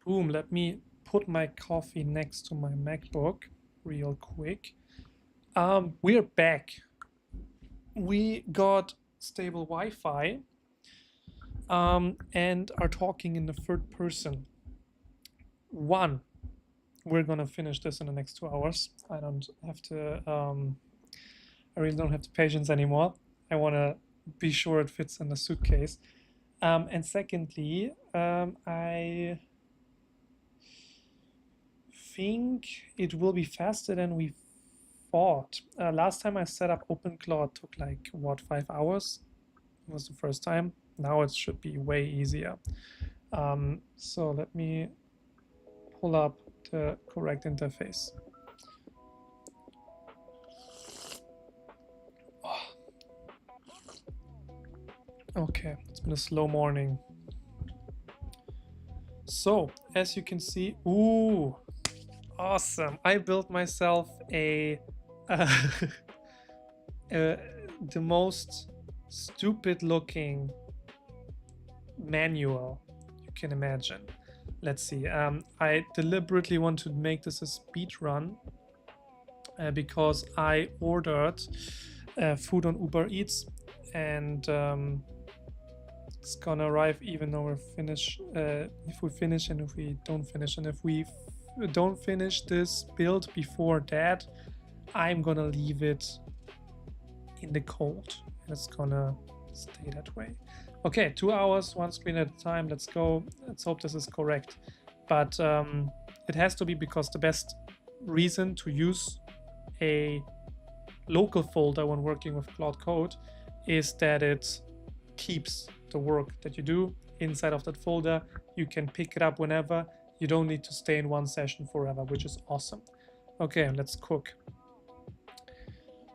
Boom, let me put my coffee next to my MacBook real quick. We're back. We got stable Wi-Fi and are talking in the third person. We're gonna finish this in the next 2 hours. I don't have to, I really don't have the patience anymore. I wanna be sure it fits in the suitcase. And secondly, I think it will be faster than we thought. Last time I set up OpenClaw, it took like, what, 5 hours? It was the first time. Now it should be way easier. So let me pull up the correct interface. Oh. Okay, it's been a slow morning. So, as you can see, ooh, awesome. I built myself the most stupid looking manual you can imagine. Let's see. I deliberately want to make this a speed run because I ordered food on Uber Eats, and it's gonna arrive even though we're finished. If we finish and if we don't finish, and if we don't finish this build before that, I'm gonna leave it in the cold, and it's gonna stay that way. Okay, 2 hours, one screen at a time. Let's go. Let's hope this is correct. But it has to be, because the best reason to use a local folder when working with Claude Code is that it keeps the work that you do inside of that folder. You can pick it up whenever. You don't need to stay in one session forever, which is awesome. Okay, let's cook.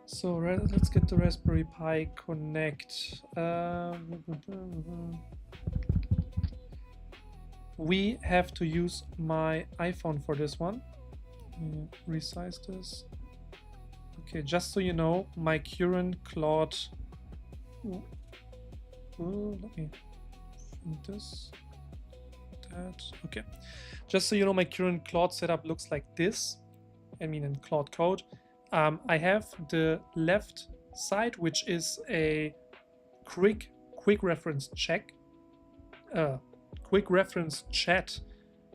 So let's get the Raspberry Pi Connect. We have to use my iPhone for this one. Resize this. Okay, just so you know, my current Claude. Let me find this. That. Okay. Just so you know, my current Claude setup looks like this. I mean, in Claude Code. I have the left side, which is a quick reference check, quick reference chat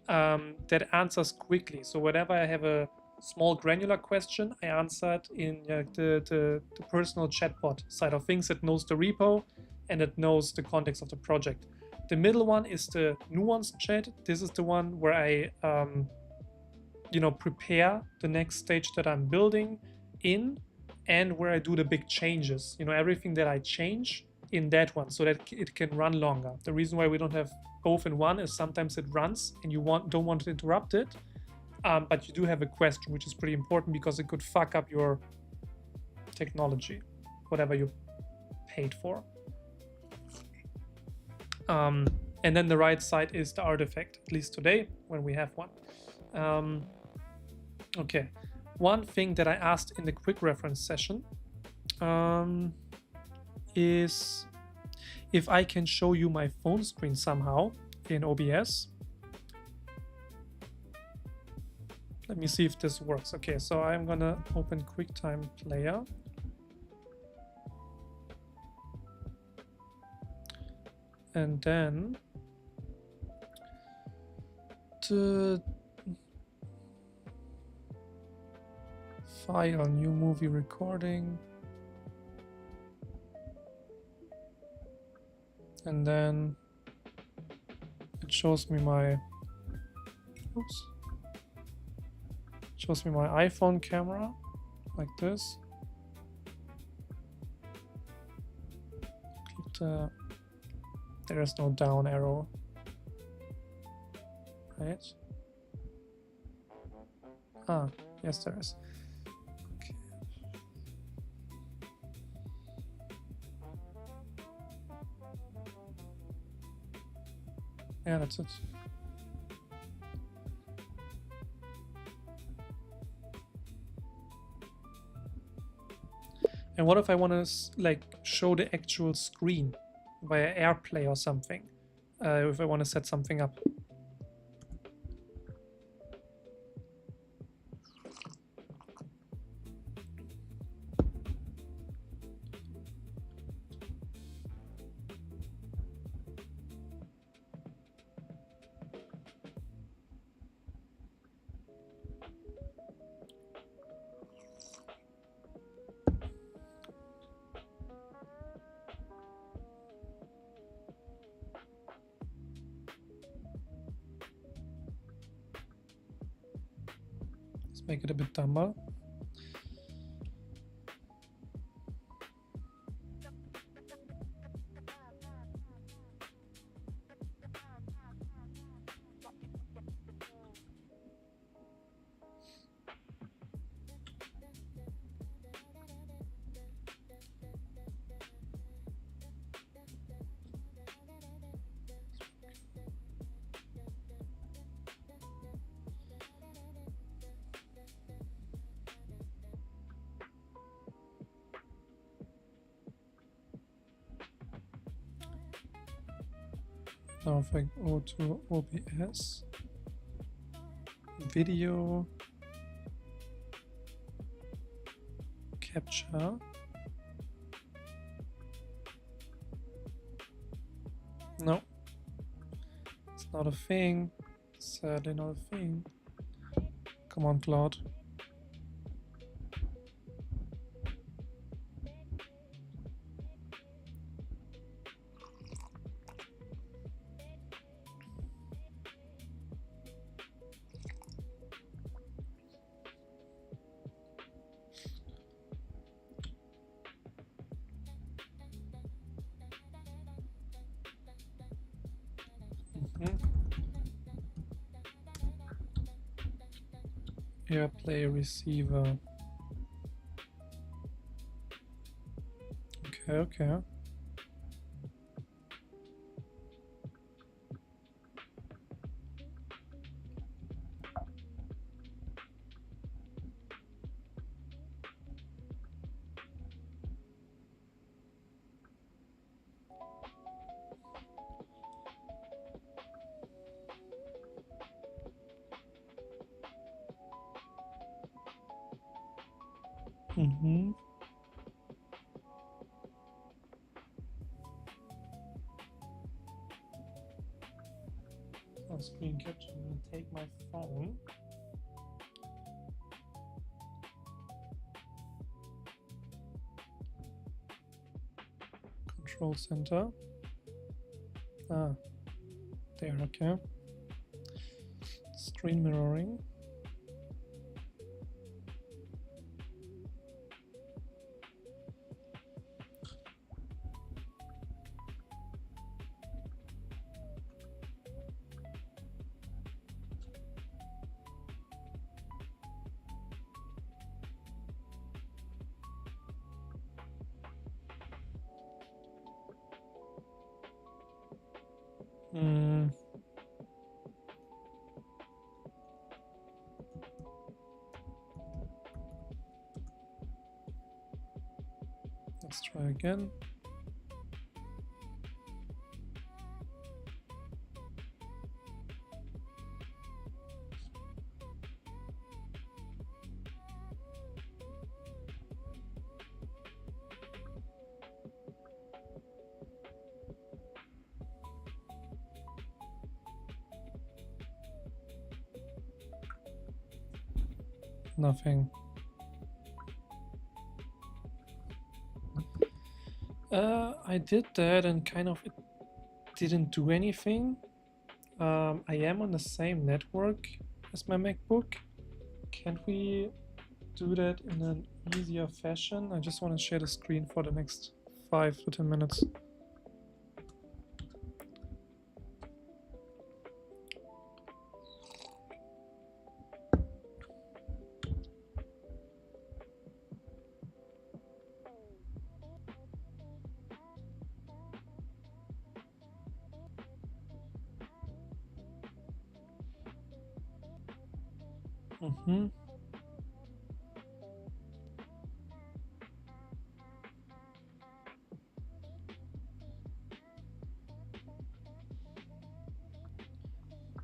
that answers quickly. So whenever I have a small granular question, I answer it in the personal chatbot side of things. It knows the repo and it knows the context of the project. The middle one is the nuanced chat. This is the one where I prepare the next stage that I'm building in, and where I do the big changes, everything that I change in that one, so that it can run longer. The reason why we don't have both in one is sometimes it runs and you don't want to interrupt it, but you do have a question, which is pretty important because it could fuck up your technology, whatever you paid for. And then the right side is the artifact, at least today when we have one. Okay, one thing that I asked in the quick reference session is if I can show you my phone screen somehow in OBS. Let me see if this works. Okay, so I'm gonna open QuickTime Player. And then the file, new movie recording, and then it shows me my iPhone camera like this. Click there is no down arrow, right? Ah, yes there is. Yeah, that's it. And what if I want to show the actual screen via AirPlay or something? If I want to set something up. make it a bit dumber. Now if I go to OBS, video, capture, no, it's not a thing, sadly not a thing. Come on, Claude. AirPlay receiver. Okay. On screen capture, I'm gonna take my phone. Control center. Ah, there, okay. Screen mirroring. Let's try again. Nothing. I did that and kind of it didn't do anything. I am on the same network as my MacBook. Can't we do that in an easier fashion? I just want to share the screen for the next 5 to 10 minutes.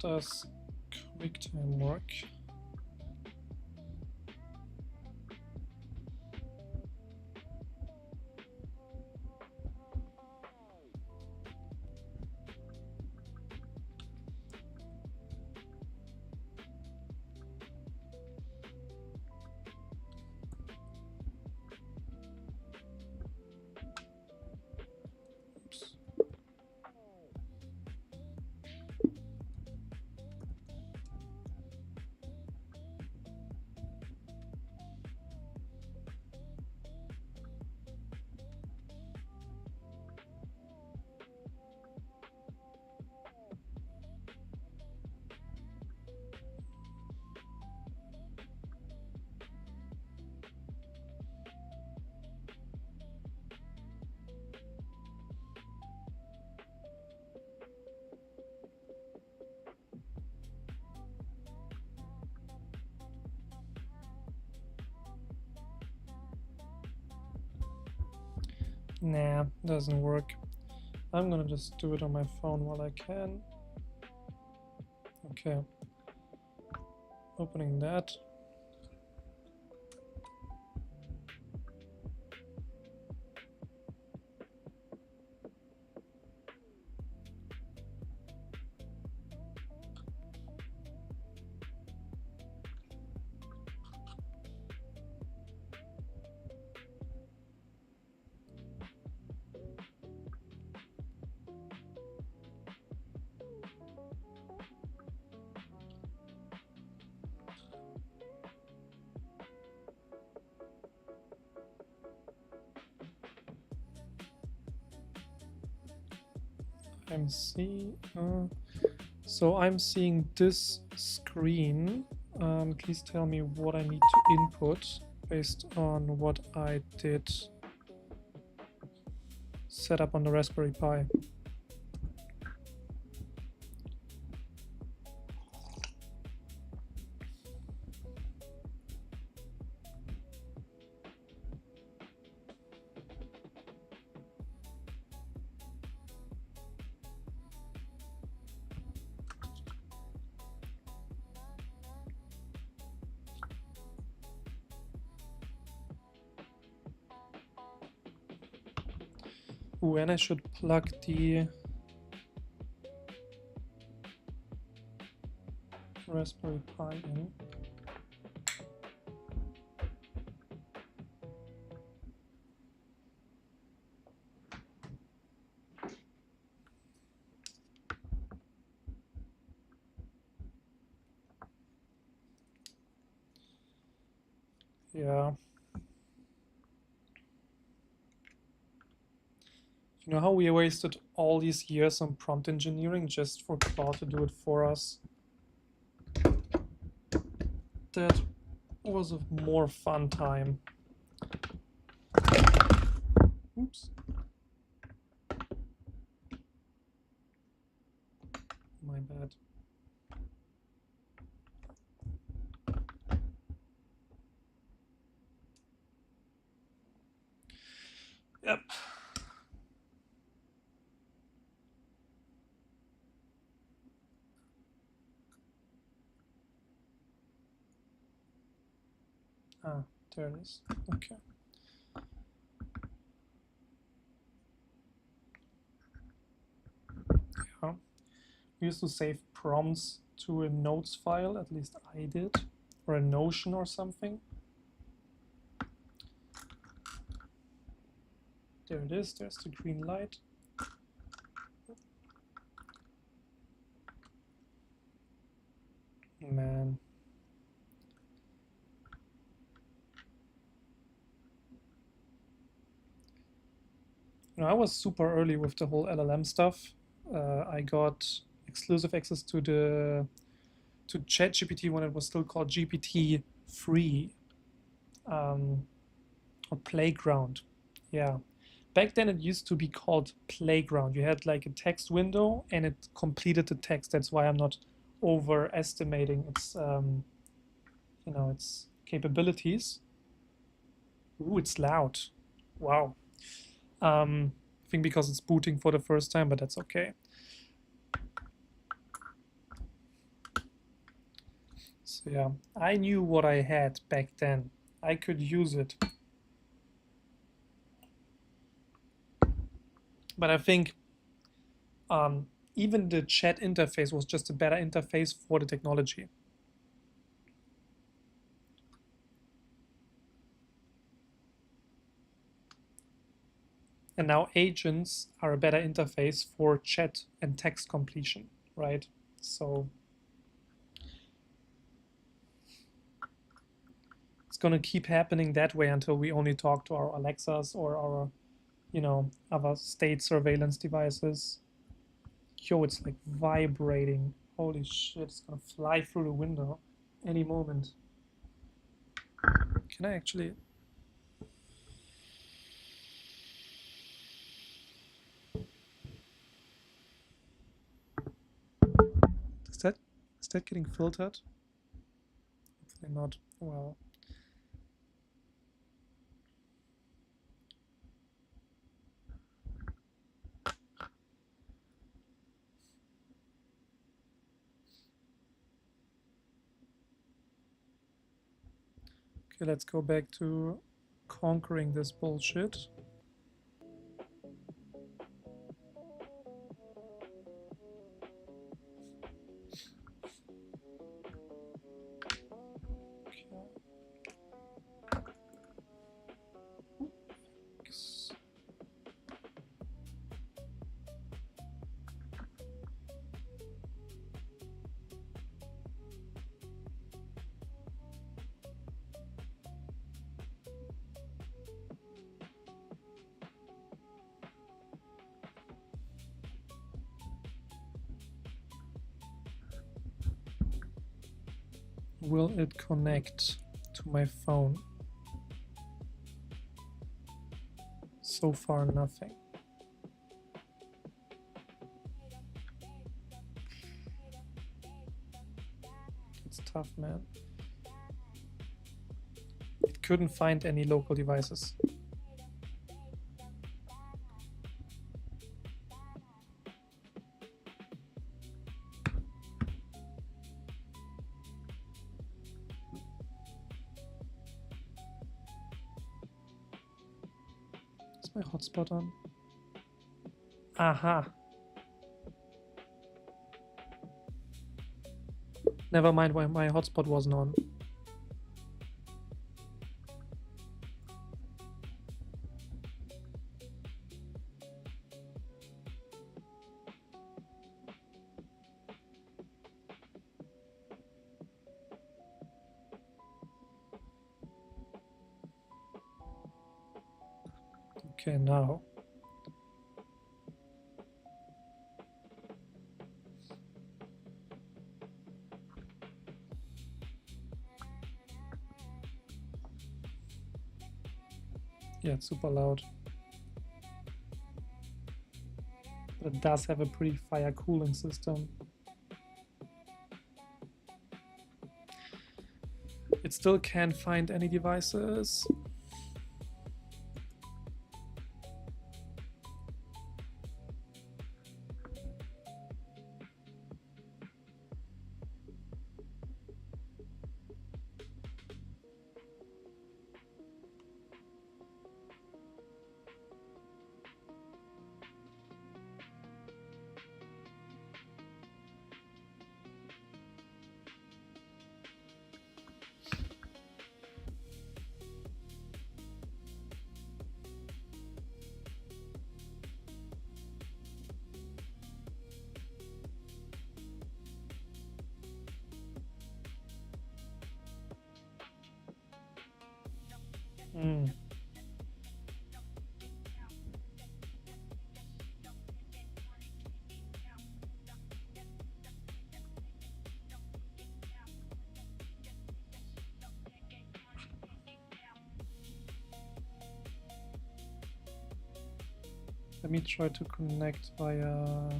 Does QuickTime work? Nah, doesn't work. I'm gonna just do it on my phone while I can. Okay. Opening that. So I'm seeing this screen. Please tell me what I need to input based on what I did set up on the Raspberry Pi. Ooh, and I should plug the Raspberry Pi in. Yeah. You know how we wasted all these years on prompt engineering just for Claude to do it for us? That was a more fun time. Oops. My bad. Yep. Ah, there it is. Okay. Yeah. We used to save prompts to a notes file, at least I did, or a Notion or something. There it is, there's the green light. Man. You know, I was super early with the whole LLM stuff. I got exclusive access to ChatGPT when it was still called GPT free, or Playground. Yeah. Back then it used to be called Playground. You had like a text window and it completed the text. That's why I'm not overestimating its its capabilities. Ooh, it's loud. Wow. I think because it's booting for the first time, but that's okay. So yeah, I knew what I had back then. I could use it. But I think even the chat interface was just a better interface for the technology. And now agents are a better interface for chat and text completion, right? So it's going to keep happening that way until we only talk to our Alexas or our, other state surveillance devices. Yo, it's like vibrating. Holy shit, it's going to fly through the window any moment. Can I actually... Is that getting filtered? Hopefully not. Well, Okay, let's go back to conquering this bullshit. Will it connect to my phone? So far, nothing. It's tough, man. It couldn't find any local devices. Is my hotspot on? Aha. Never mind why my hotspot wasn't on. Okay, now. Yeah, it's super loud. But it does have a pretty fire cooling system. It still can't find any devices. Let me try to connect via...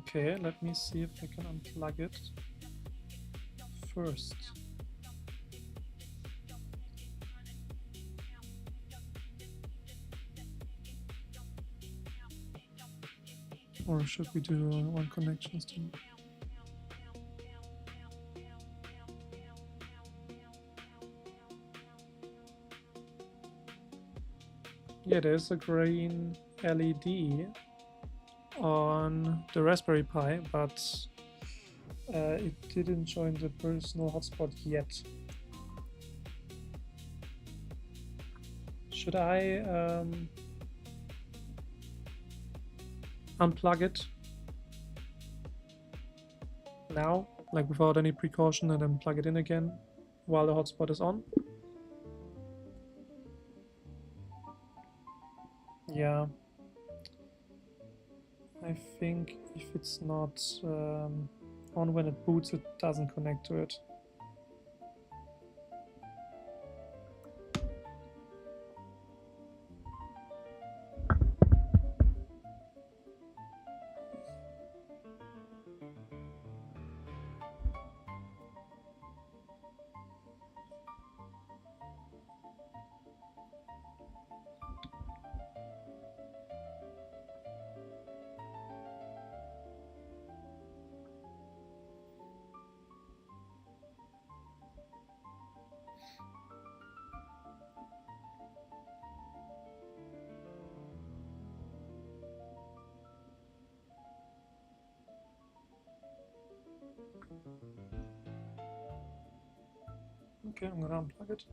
Okay, let me see if I can unplug it first. Or should we do one connection still? Yeah, there's a green LED on the Raspberry Pi, but it didn't join the personal hotspot yet. Should I unplug it now, like without any precaution, and then plug it in again while the hotspot is on? Yeah. I think if it's not on when it boots, it doesn't connect to it. Okay, I'm gonna unplug it.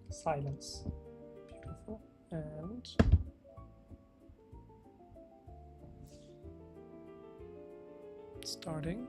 Silence. Beautiful. And starting.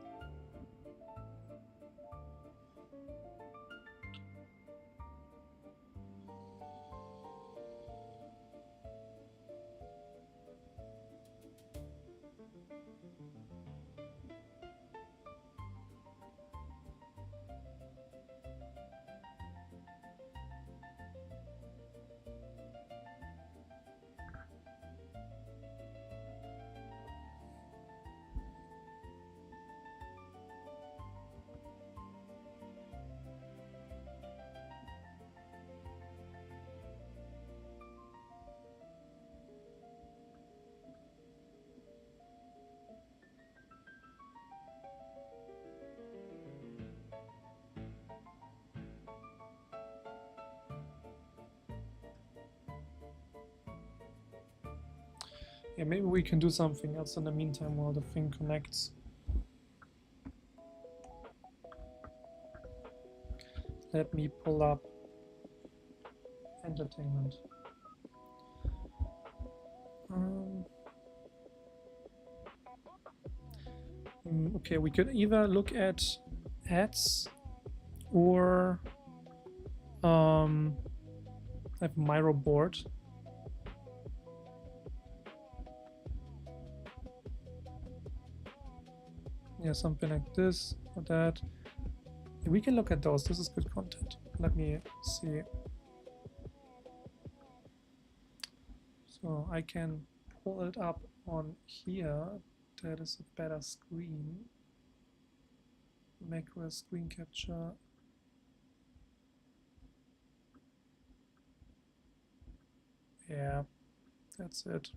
Yeah, maybe we can do something else in the meantime while the thing connects. Let me pull up entertainment. Okay, we could either look at ads or have Miro board. Yeah, something like this or that. Yeah, we can look at those. This is good content. Let me see. So I can pull it up on here. That is a better screen. Macro screen capture. Yeah, that's it.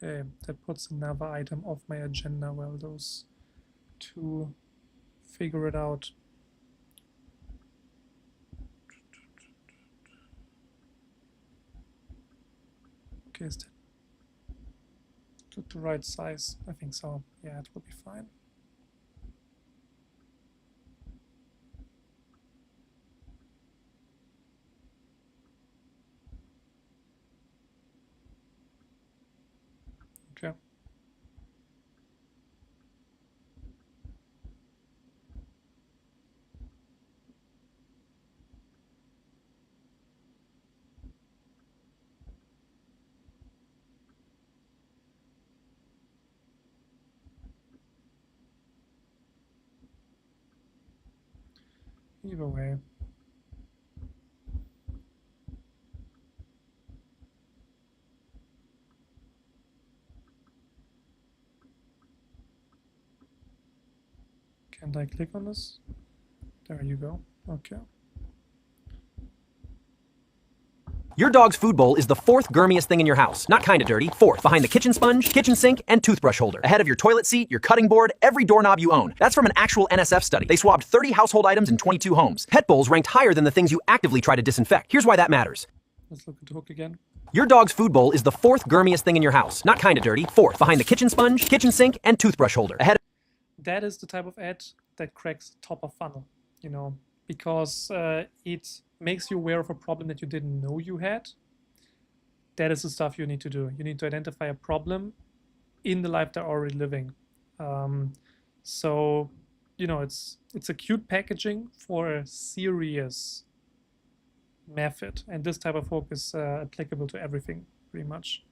Okay, that puts another item off my agenda while those two figure it out. Okay, is that the right size? I think so. Yeah, it will be fine. Okay. Either way. Can't I click on this? There you go. Okay. Your dog's food bowl is the fourth germiest thing in your house. Not kinda dirty, fourth. Behind the kitchen sponge, kitchen sink, and toothbrush holder. Ahead of your toilet seat, your cutting board, every doorknob you own. That's from an actual NSF study. They swabbed 30 household items in 22 homes. Pet bowls ranked higher than the things you actively try to disinfect. Here's why that matters. Let's look at the hook again. Your dog's food bowl is the fourth germiest thing in your house. Not kinda dirty, fourth. Behind the kitchen sponge, kitchen sink, and toothbrush holder. Ahead. That is the type of ad that cracks top of funnel, you know, because it makes you aware of a problem that you didn't know you had. That is the stuff you need to do. You need to identify a problem in the life they're already living. So, you know, it's a cute packaging for a serious method. And this type of hook is applicable to everything, pretty much.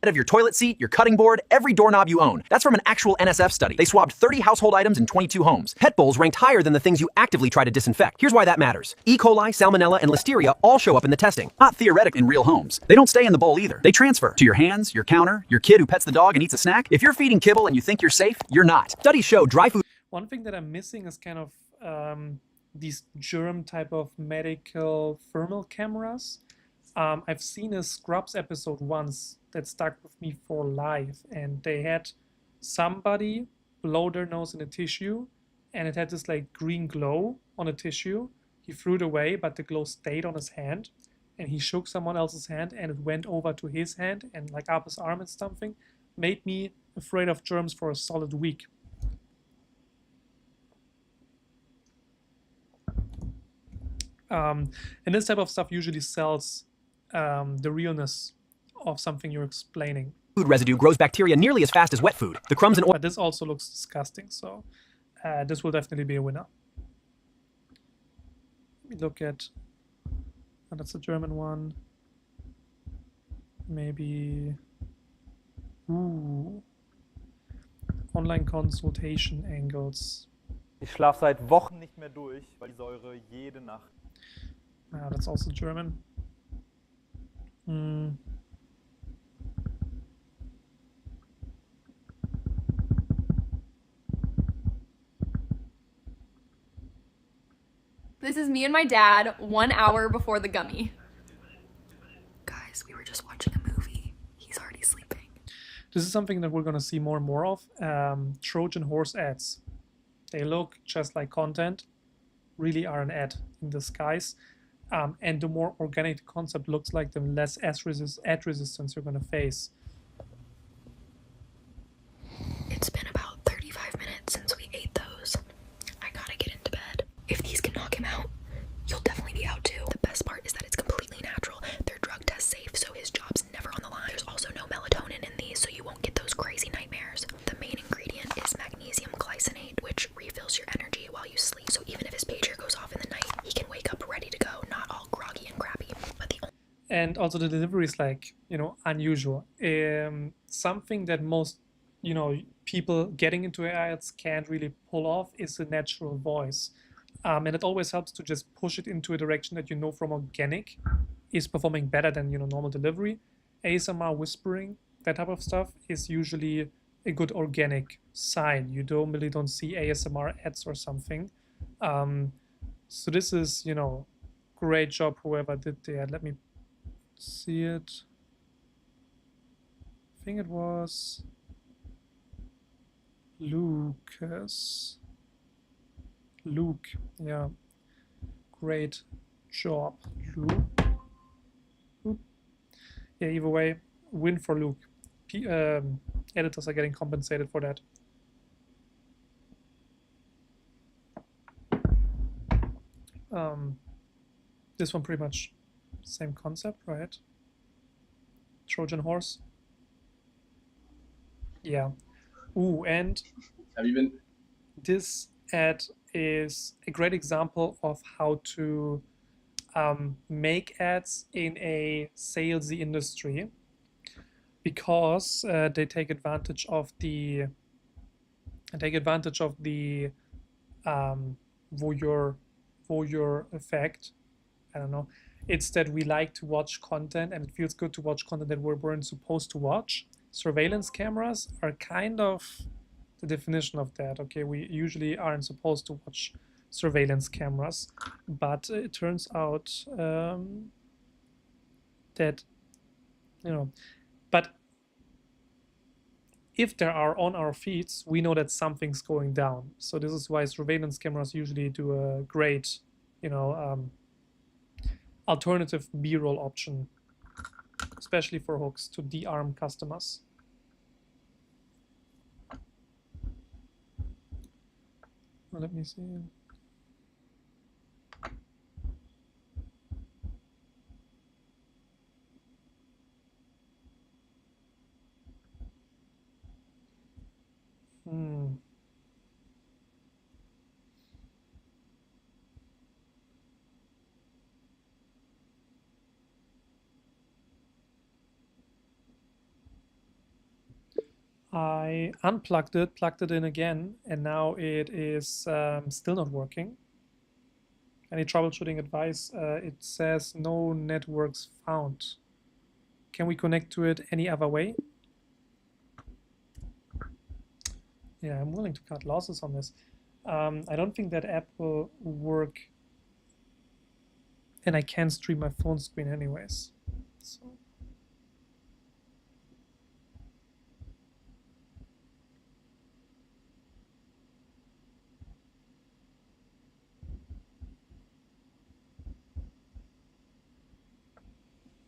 Of your toilet seat, your cutting board, every doorknob you own. That's from an actual NSF study. They swabbed 30 household items in 22 homes. Pet bowls ranked higher than the things you actively try to disinfect. Here's why that matters. E. coli, salmonella, and listeria all show up in the testing. Not theoretic in real homes. They don't stay in the bowl either. They transfer to your hands, your counter, your kid who pets the dog and eats a snack. If you're feeding kibble and you think you're safe, you're not. Studies show dry food. One thing that I'm missing is kind of these germ type of medical thermal cameras. I've seen a Scrubs episode once that stuck with me for life, and they had somebody blow their nose in a tissue, and it had this like green glow on a tissue. He threw it away, but the glow stayed on his hand, and he shook someone else's hand, and it went over to his hand and like up his arm and something. Made me afraid of germs for a solid week. And this type of stuff usually sells the realness of something you're explaining. Food residue grows bacteria nearly as fast as wet food. The crumbs and oil. But this also looks disgusting, so this will definitely be a winner. Let me look at, oh, that's a German one. Maybe, ooh, online consultation angles. Ich schlafe seit Wochen nicht mehr durch, weil die Säure jede Nacht. Ah, that's also German. This is me and my dad 1 hour before the gummy. Guys, we were just watching a movie. He's already sleeping. This is something that we're going to see more and more of. Trojan horse ads. They look just like content, really are an ad in disguise. And the more organic the concept looks like, the less ad resistance you're going to face. It's been about 35 minutes since we ate those. I gotta get into bed. If these can knock him out, you'll definitely be out too. The best part is that it's completely natural. They're drug test safe, so his job's never on the line. There's also no melatonin in these, so you won't get those crazy nightmares. The main ingredient is magnesium glycinate, which refills your energy while you sleep. So even if his pager goes off in the night, he can wake up ready to go, not all groggy and crappy. And also the delivery is like, unusual. Something that most, people getting into AI ads can't really pull off is a natural voice. And it always helps to just push it into a direction that from organic is performing better than, normal delivery. ASMR whispering, that type of stuff is usually a good organic sign. You really don't see ASMR ads or something. So this is, great job whoever did the ad. Let me see it. I think it was Lucas. Luke, yeah. Great job, Luke. Oop. Yeah, either way, win for Luke. Editors are getting compensated for that. This one pretty much same concept, right? Trojan horse. Yeah. Ooh, and have you been? This ad is a great example of how to make ads in a salesy industry, because they take advantage of the voyeur effect. I don't know. It's that we like to watch content, and it feels good to watch content that we weren't supposed to watch. Surveillance cameras are kind of the definition of that. Okay, we usually aren't supposed to watch surveillance cameras, but it turns out that, but if there are on our feeds, we know that something's going down. So this is why surveillance cameras usually do a great, alternative B-roll option, especially for hooks, to de-arm customers. Well, let me see. I unplugged it, plugged it in again, and now it is still not working. Any troubleshooting advice? It says no networks found. Can we connect to it any other way? Yeah, I'm willing to cut losses on this. I don't think that app will work, and I can stream my phone screen anyways. So.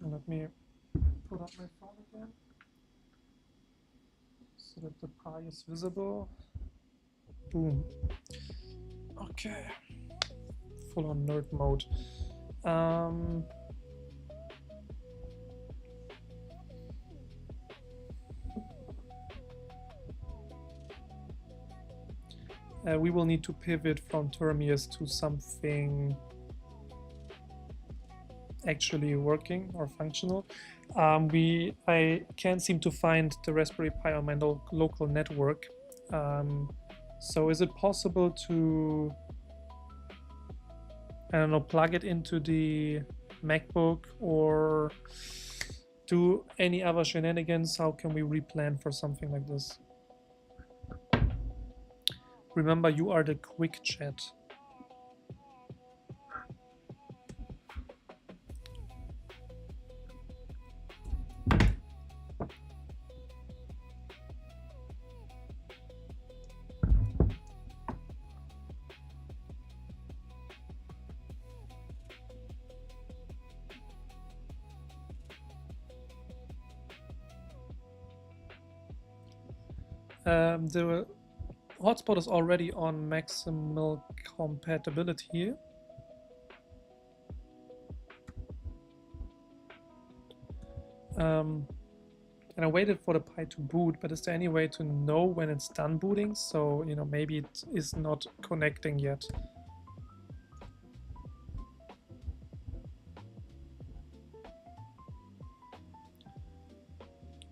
Let me put up my phone again so that the pie is visible. Boom. Okay. Full on nerd mode. We will need to pivot from Termius to something actually working or functional. I can't seem to find the Raspberry Pi on my local network. So is it possible to, I don't know, plug it into the MacBook or do any other shenanigans? How can we replan for something like this? Remember, you are the quick chat. The hotspot is already on maximal compatibility. And I waited for the Pi to boot, but is there any way to know when it's done booting? So, you know, maybe it is not connecting yet.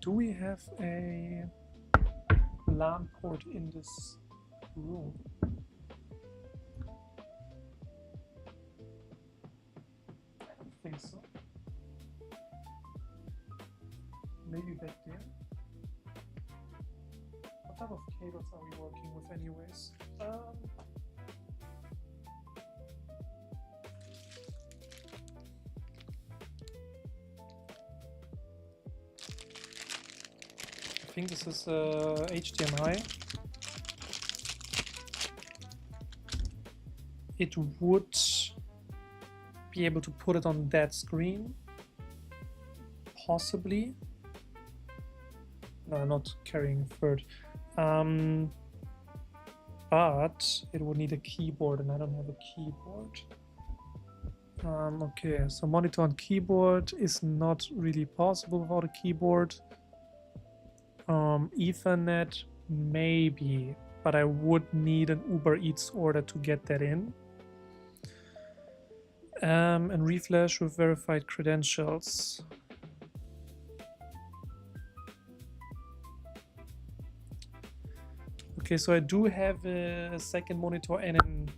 Do we have a LAN port in this room? I don't think so. Maybe back there? What type of cables are we working with anyways? I think this is HDMI. It would be able to put it on that screen, possibly. No, I'm not carrying third. But it would need a keyboard, and I don't have a keyboard. Okay, so monitor and keyboard is not really possible without a keyboard. Ethernet, maybe, but I would need an Uber Eats order to get that in. And reflash with verified credentials. Okay, so I do have a second monitor and an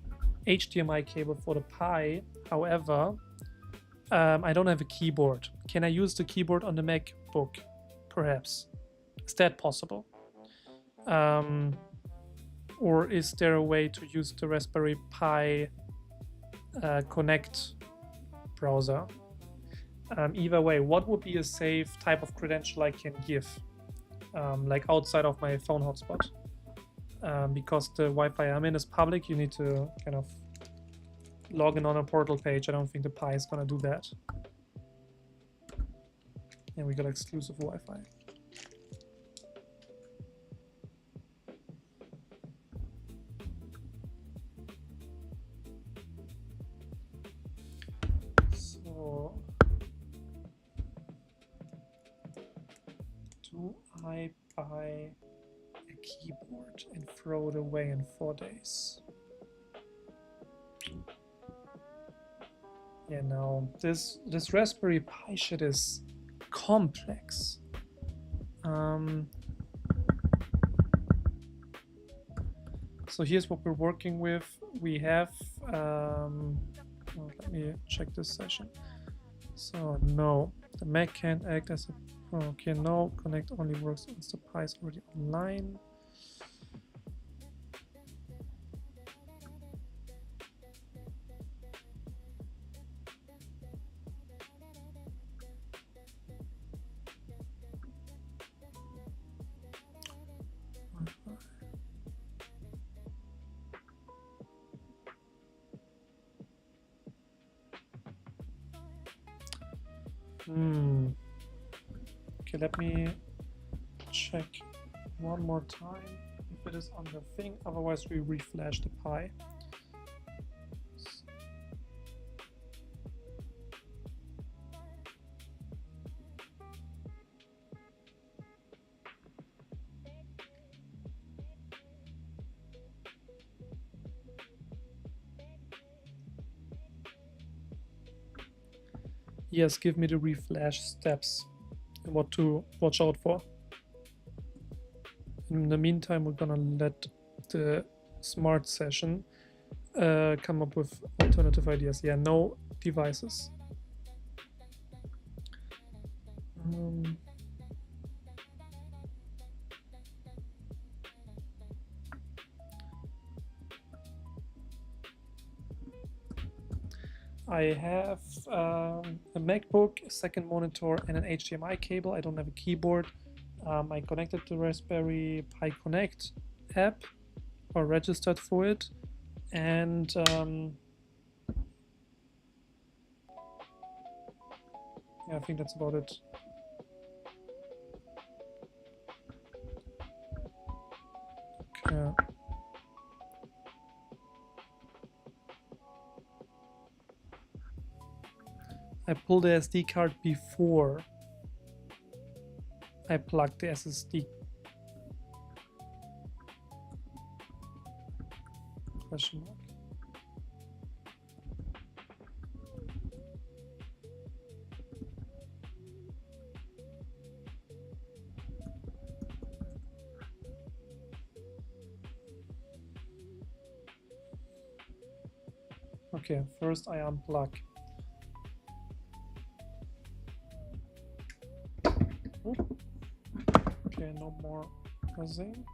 HDMI cable for the Pi. However, I don't have a keyboard. Can I use the keyboard on the MacBook? Perhaps. Is that possible? Or is there a way to use the Raspberry Pi Connect browser? Either way, what would be a safe type of credential I can give, like outside of my phone hotspot? Because the Wi-Fi I'm in is public, you need to kind of log in on a portal page. I don't think the Pi is gonna do that. And we got exclusive Wi-Fi. So, do I buy a keyboard and throw it away in 4 days? Yeah, no, this Raspberry Pi shit is complex. So here's what we're working with. We have, well, let me check this session. So no, the Mac can't act as a, okay, no, connect only works once the Pi is already online. Okay, let me check one more time if it is on the thing, otherwise we reflash the Pi. Yes, give me the reflash steps and what to watch out for. In the meantime, we're gonna let the smart session come up with alternative ideas. Yeah, no devices. I have a MacBook, a second monitor, and an HDMI cable. I don't have a keyboard. I connected the Raspberry Pi Connect app or registered for it, and yeah, I think that's about it. Okay. I pulled the SD card before I plugged the SSD. Question mark. Okay, first I unplug. Okay, no more buzzing.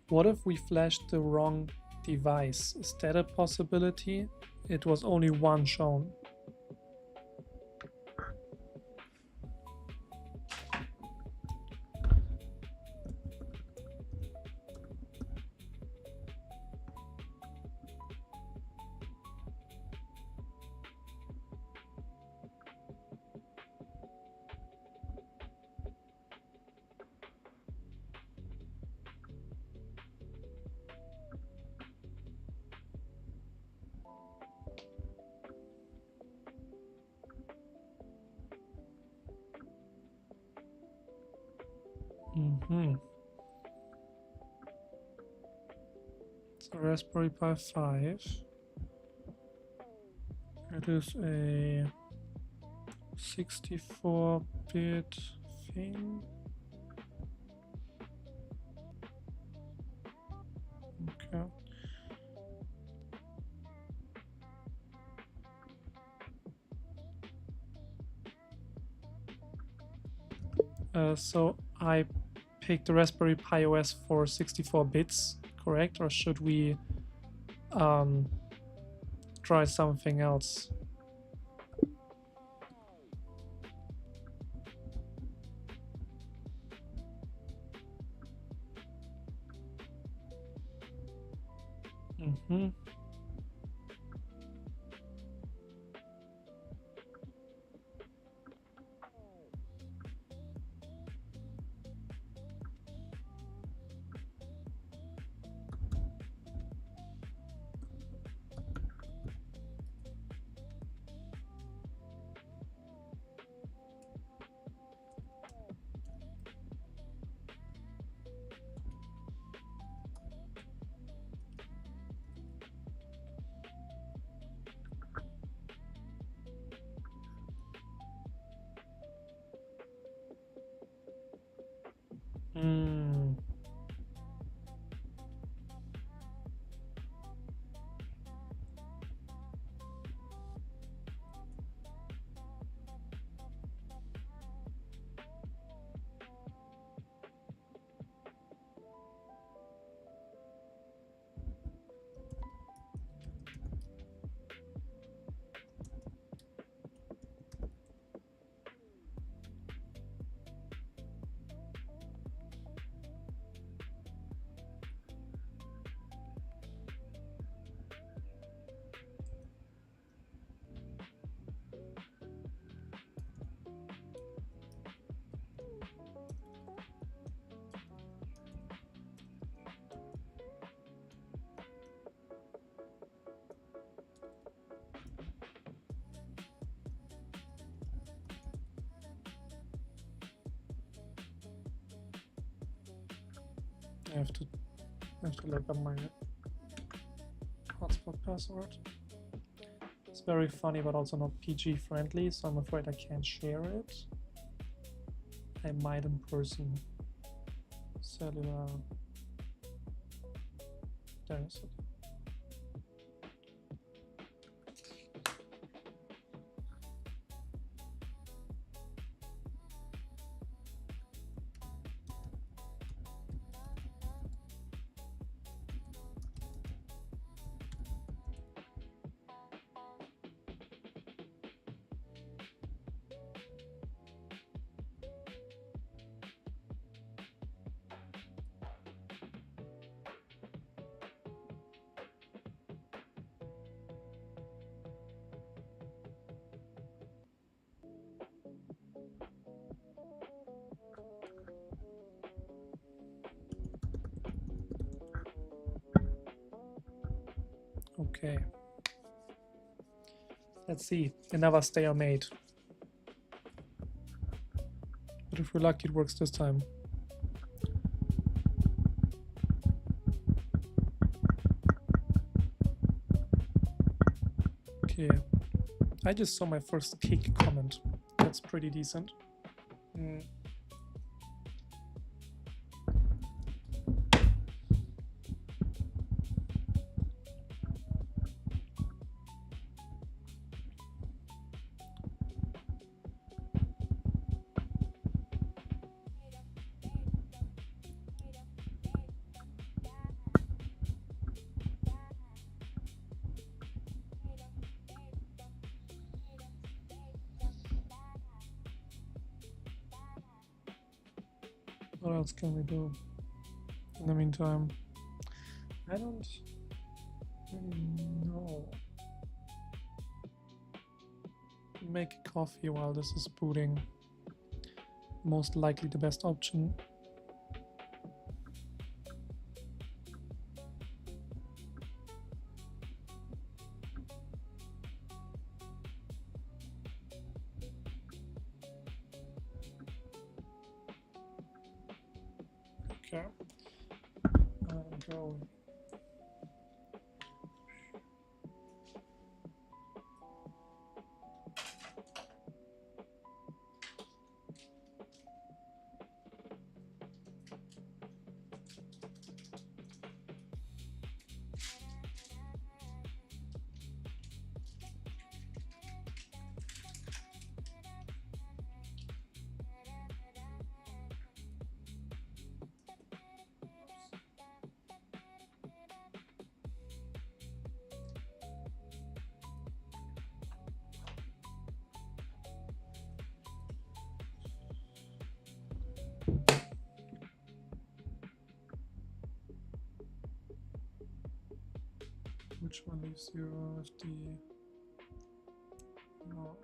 What if we flashed the wrong device? Is that a possibility? It was only one shown. So Raspberry Pi 5. It is a 64-bit thing. Okay. So I picked the Raspberry Pi OS for 64 bits, correct? Or should we try something else? Mm. I have to look up my hotspot password. It's very funny, but also not PG friendly, so I'm afraid I can't share it. I might in person. Cellular. There is it. Okay. Let's see. Another stalemate. But if we're lucky, it works this time. Okay. I just saw my first kick comment. That's pretty decent. What else can we do in the meantime? I don't really know. Make coffee while this is booting. Most likely the best option. Okay. I'm going. Which one leaves 0 FD? No.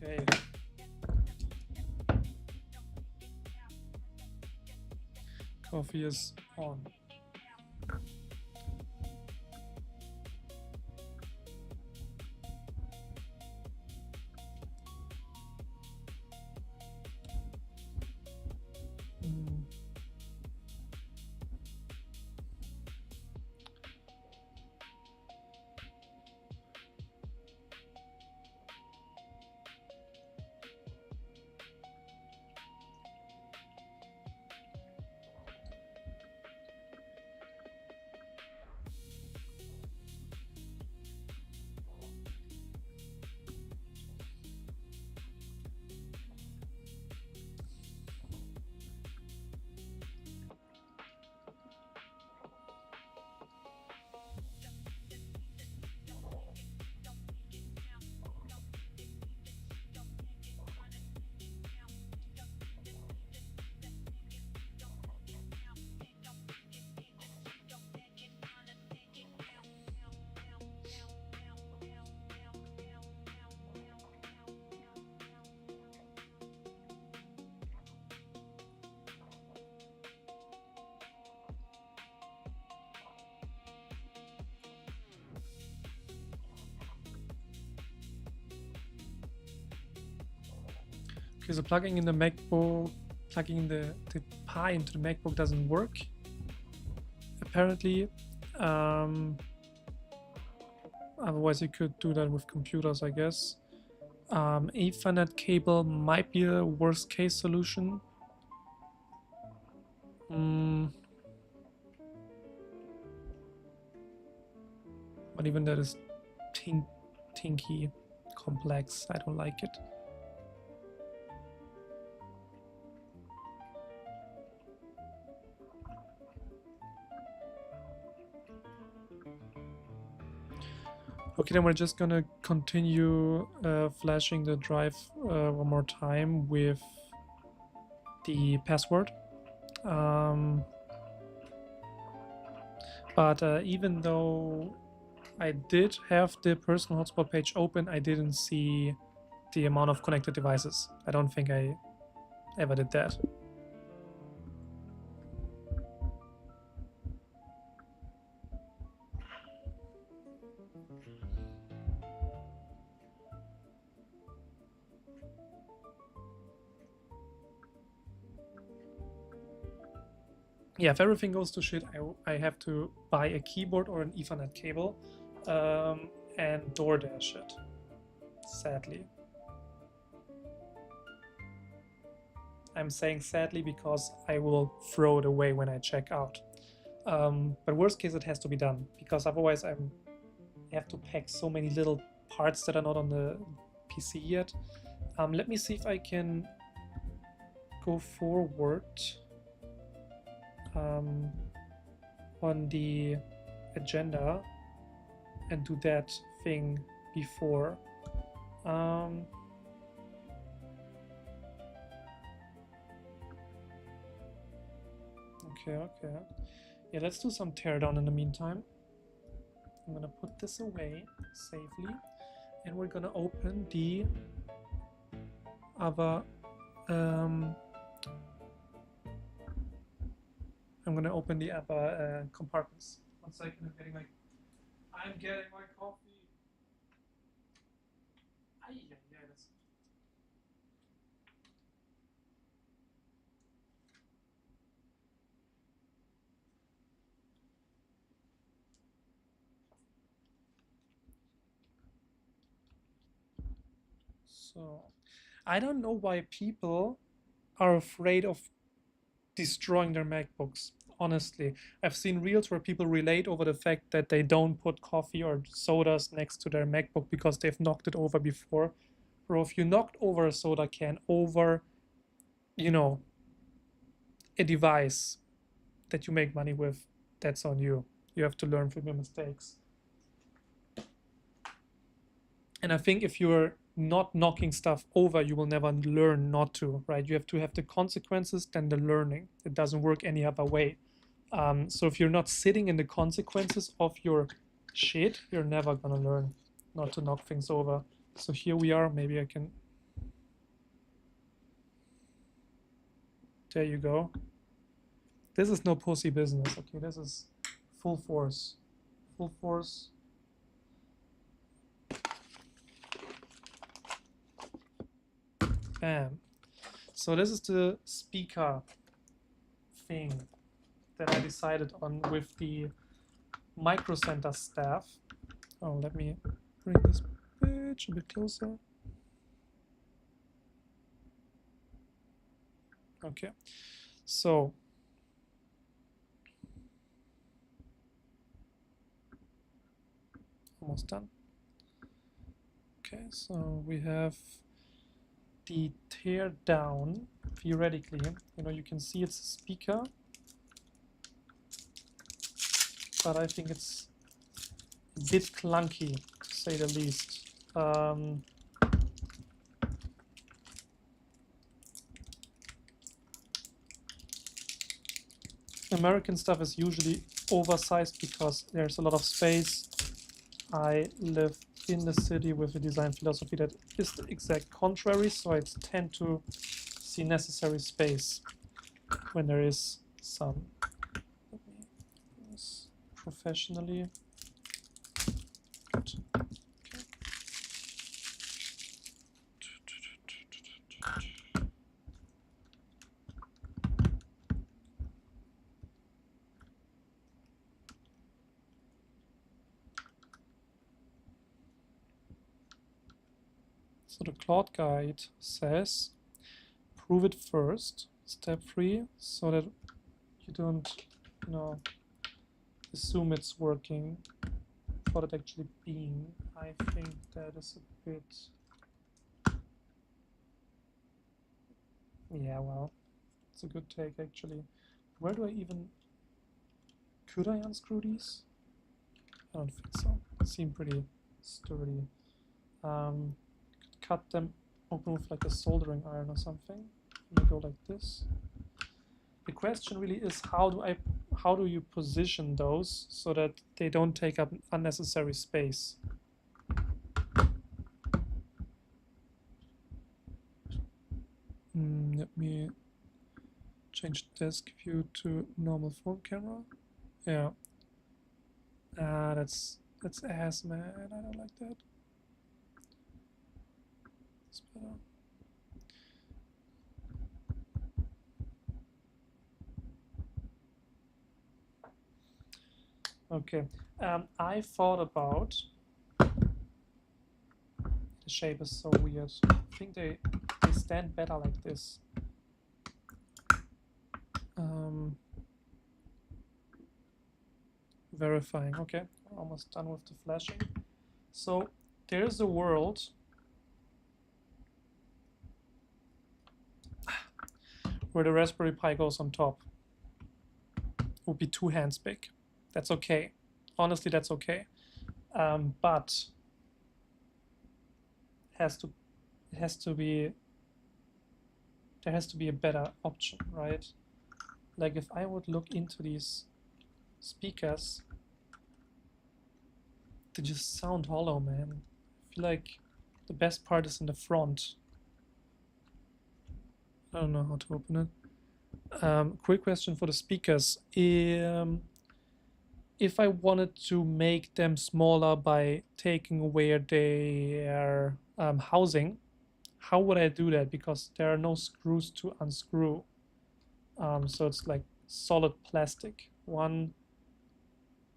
Okay. Coffee is on. Okay, so plugging in the MacBook, plugging the Pi into the MacBook doesn't work. Apparently, otherwise you could do that with computers, I guess. Ethernet cable might be a worst case solution. But even that is tinky complex. I don't like it. Okay, then we're just gonna continue flashing the drive one more time with the password. But even though I did have the personal hotspot page open, I didn't see the amount of connected devices. I don't think I ever did that. Yeah, if everything goes to shit, I have to buy a keyboard or an Ethernet cable and DoorDash it, sadly. I'm saying sadly because I will throw it away when I check out. But worst case, it has to be done, because otherwise I have to pack so many little parts that are not on the PC yet. Let me see if I can go forward on the agenda and do that thing before. Okay. Yeah, let's do some teardown in the meantime. I'm gonna put this away safely, and we're gonna open the other I'm gonna open the other compartments. 1 second, I'm getting my coffee. That's... So, I don't know why people are afraid of destroying their MacBooks. Honestly, I've seen reels where people relate over the fact that they don't put coffee or sodas next to their MacBook because they've knocked it over before. Bro, if you knocked over a soda can over, you know, a device that you make money with, that's on you. You have to learn from your mistakes. And I think if you're not knocking stuff over, you will never learn not to, right? You have to have the consequences, then the learning. It doesn't work any other way. So if you're not sitting in the consequences of your shit, you're never gonna learn not to knock things over. So here we are. Maybe I can... There you go. This is no pussy business, okay? This is full force. Full force. Bam. So this is the speaker thing that I decided on with the Micro Center staff. Oh, let me bring this bitch a bit closer. Okay, so almost done. Okay, so we have the tear down. Theoretically, you know, you can see it's a speaker, but I think it's a bit clunky, to say the least. American stuff is usually oversized because there's a lot of space. I live in the city with a design philosophy that is the exact contrary, so I tend to see necessary space when there is some. Let me do this professionally. Good. Okay. So the Claude guide says, prove it first, step 3, so that you don't, you know, assume it's working without it actually being. I think that is a bit, yeah, well, it's a good take actually. Where do I even, could I unscrew these? I don't think so. They seem pretty sturdy. Could cut them open with like a soldering iron or something. Let me go like this. The question really is how do you position those so that they don't take up unnecessary space? Let me change desk view to normal phone camera. Yeah. That's ass, man. I don't like that. It's better. Okay. I thought about, the shape is so weird. I think they stand better like this. Verifying. Okay, we're almost done with the flashing. So there's a world where the Raspberry Pi goes on top. Would be 2 hands big. That's okay. Honestly, that's okay. But there has to be a better option, right? Like if I would look into these speakers, they just sound hollow, man. I feel like the best part is in the front. I don't know how to open it. Quick question for the speakers. If I wanted to make them smaller by taking away their housing, how would I do that? Because there are no screws to unscrew. So it's like solid plastic, one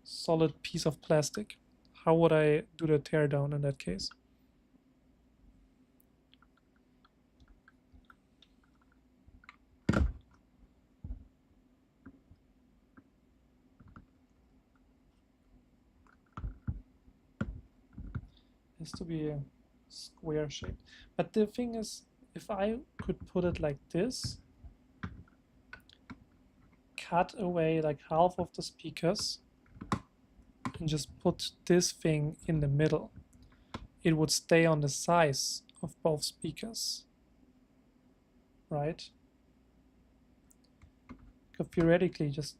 solid piece of plastic. How would I do the teardown in that case? It has to be a square shape. But the thing is, if I could put it like this, cut away like half of the speakers, and just put this thing in the middle, it would stay on the size of both speakers, right? Could theoretically just,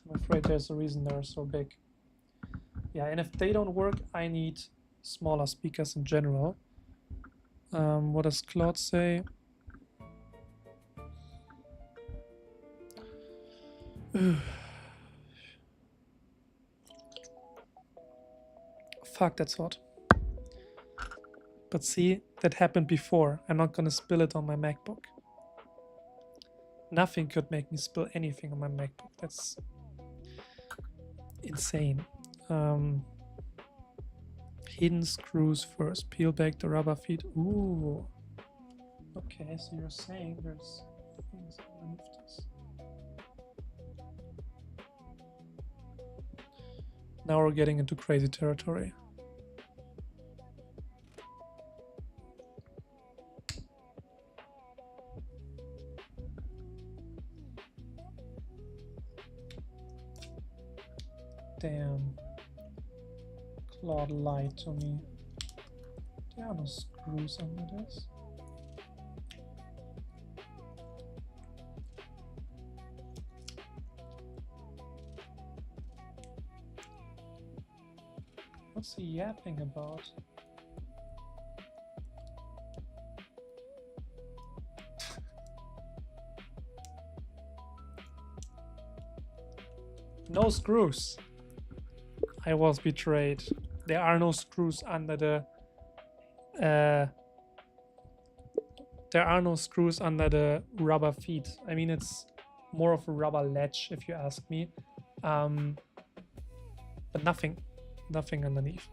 I'm afraid there's a reason they're so big. Yeah, and if they don't work, I need smaller speakers in general. What does Claude say? Fuck, that's hot. But see, that happened before. I'm not gonna spill it on my MacBook. Nothing could make me spill anything on my MacBook. That's insane. Hidden screws first. Peel back the rubber feet. Ooh. Okay, so you're saying there's things underneath this. Now we're getting into crazy territory. Damn. Claude lied to me. There are no screws under this. What's he yapping about? No screws. I was betrayed. There are no screws under the there are no screws under the rubber feet. I mean, it's more of a rubber ledge if you ask me. But nothing underneath.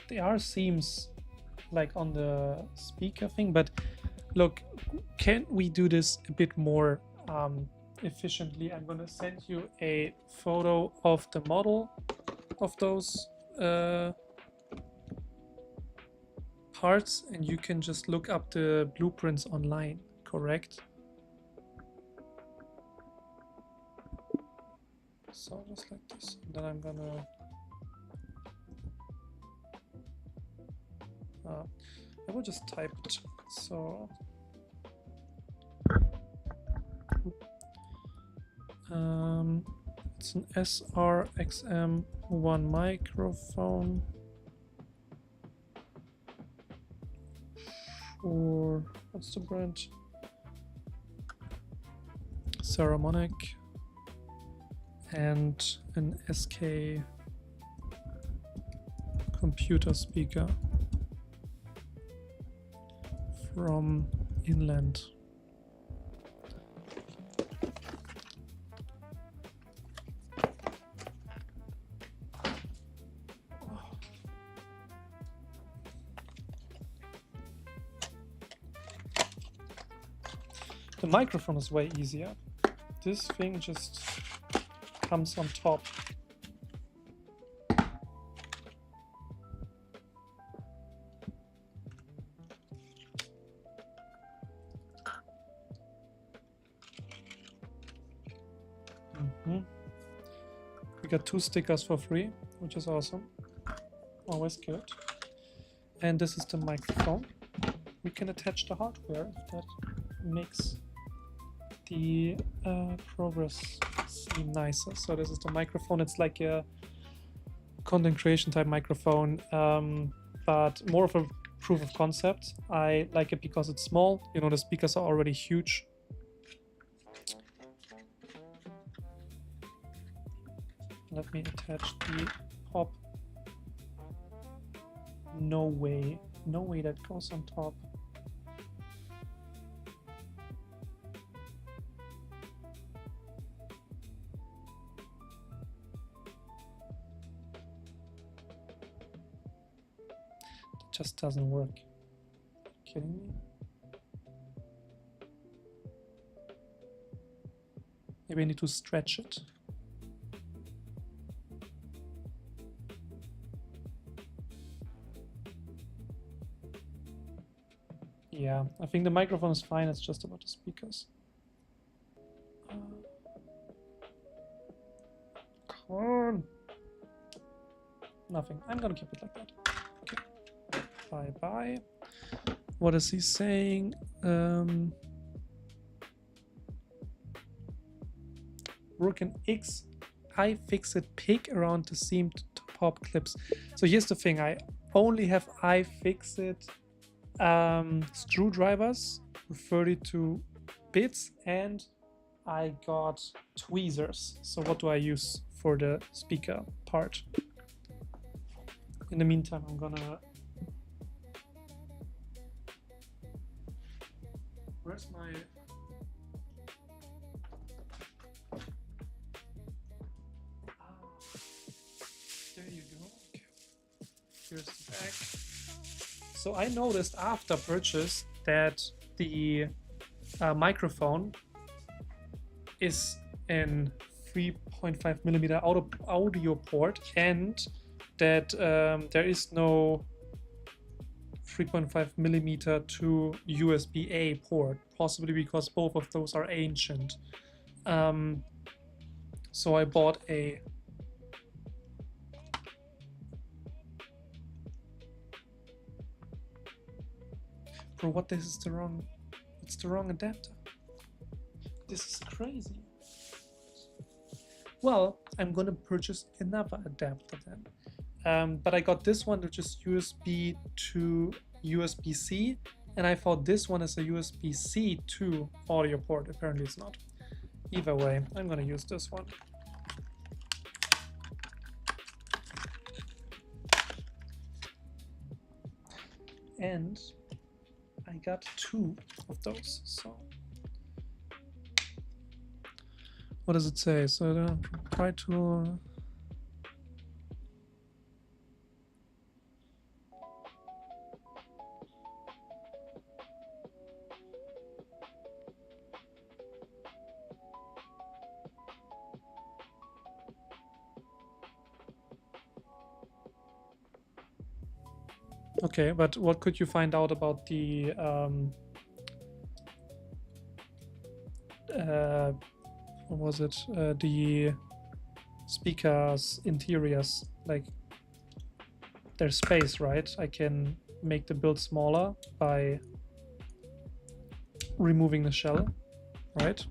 There are seams like on the speaker thing, but look, can we do this a bit more efficiently? I'm gonna send you a photo of the model of those parts, and you can just look up the blueprints online, correct? So just like this, and then I'm gonna I will just type it. So it's an SRXM1 microphone for, what's the brand? Saramonic, and an SK computer speaker from Inland. The microphone is way easier. This thing just comes on top. We got 2 stickers for free, which is awesome. Always good. And this is the microphone. We can attach the hardware if that makes the progress seem nicer. So this is the microphone. It's like a content creation type microphone, but more of a proof of concept. I like it because it's small. You know, the speakers are already huge. Let me attach the pop. No way. No way that goes on top. It just doesn't work. Are you kidding me? Maybe I need to stretch it. Yeah, I think the microphone is fine. It's just about the speakers. Come on. Nothing. I'm gonna keep it like that. Okay. Bye bye. What is he saying? Work an X. I fix it pig around the seam pop clips. So here's the thing, I only have iFixit screwdrivers with 32 bits, and I got tweezers. So what do I use for the speaker part? In the meantime, I'm gonna... Where's my... There you go. Okay. Here's the back. So I noticed after purchase that the microphone is in 3.5 millimeter audio port, and that there is no 3.5 millimeter to USB-A port, possibly because both of those are ancient. So I bought a Bro, what? This is the wrong... It's the wrong adapter. This is crazy. Well, I'm gonna purchase another adapter then. But I got this one, which is USB to USB-C, and I thought this one is a USB-C to audio port. Apparently it's not. Either way, I'm gonna use this one. And I got 2 of those, so what does it say? So try to okay, but what could you find out about the what was it? The speakers interiors, like their space, right? I can make the build smaller by removing the shell, right?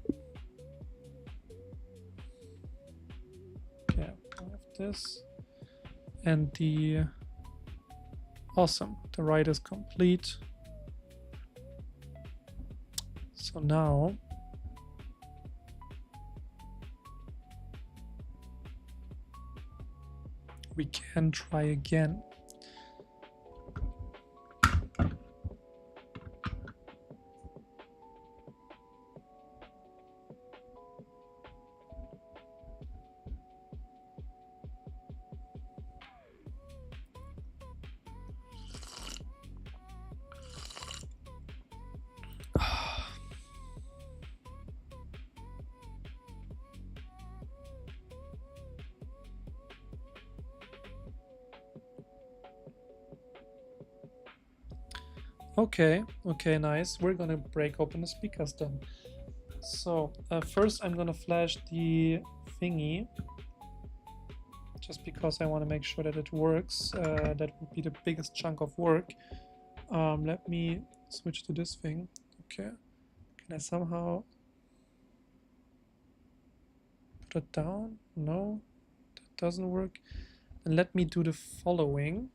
Okay, I have this, and the awesome, the ride is complete. So now we can try again. Okay, nice. We're gonna break open the speakers then. So first I'm gonna flash the thingy, just because I want to make sure that it works. That would be the biggest chunk of work. Let me switch to this thing. Okay, can I somehow put it down? No, that doesn't work. And let me do the following.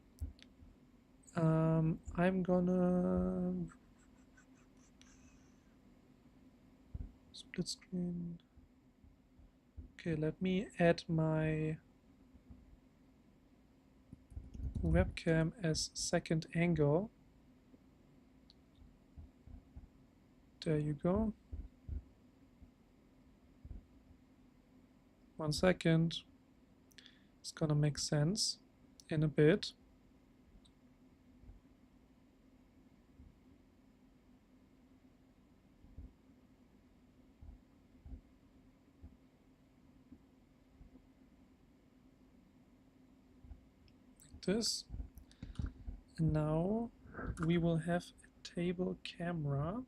I'm gonna split screen. Okay, let me add my webcam as second angle. There you go. 1 second. It's gonna make sense in a bit. This, and now we will have a table camera.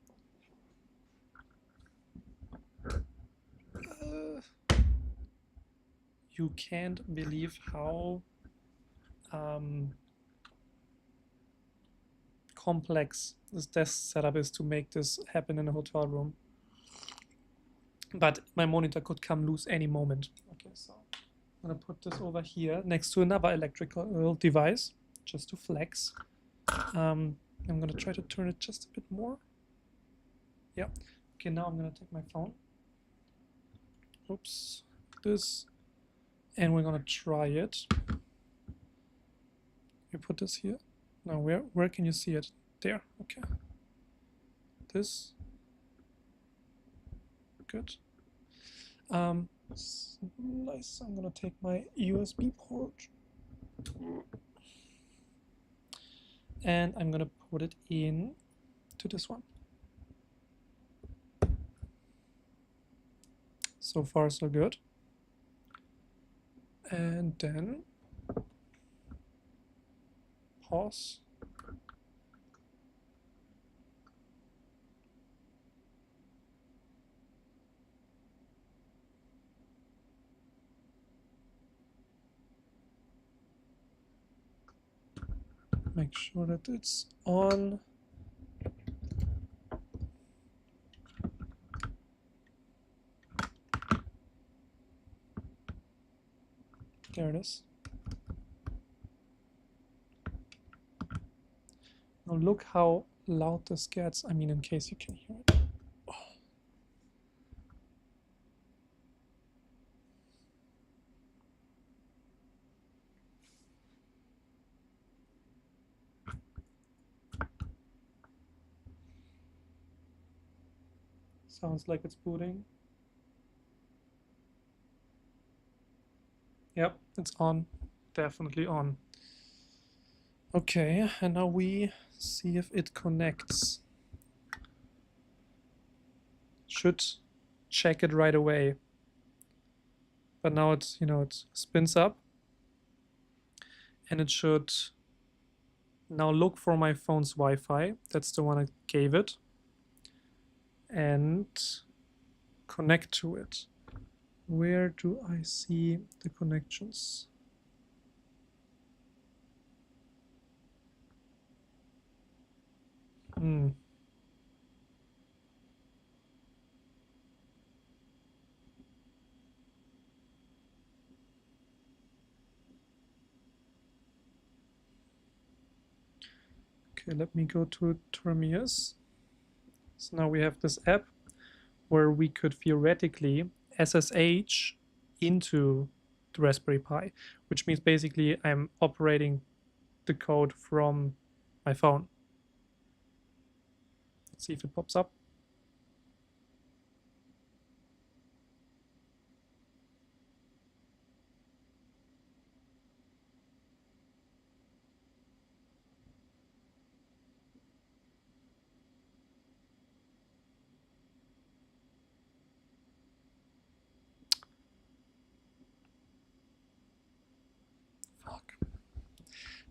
You can't believe how complex this desk setup is to make this happen in a hotel room. But my monitor could come loose any moment. Okay, so I'm gonna put this over here next to another electrical device, just to flex. I'm gonna try to turn it just a bit more. Yeah. Okay, now I'm gonna take my phone. Oops. This. And we're gonna try it. You put this here. Now where can you see it? There. Okay. This. Good. Nice. I'm gonna take my USB port and I'm gonna put it in to this one. So far so good. And then pause. Make sure that it's on. There it is. Now look how loud this gets. I mean, in case you can hear it. Oh. Sounds like it's booting. Yep, it's on. Definitely on. Okay, and now we see if it connects. Should check it right away. But now it's, it spins up. And it should now look for my phone's Wi-Fi. That's the one I gave it. And connect to it. Where do I see the connections? Okay, let me go to Termius. So now we have this app where we could theoretically SSH into the Raspberry Pi, which means basically I'm operating the code from my phone. Let's see if it pops up. Fuck.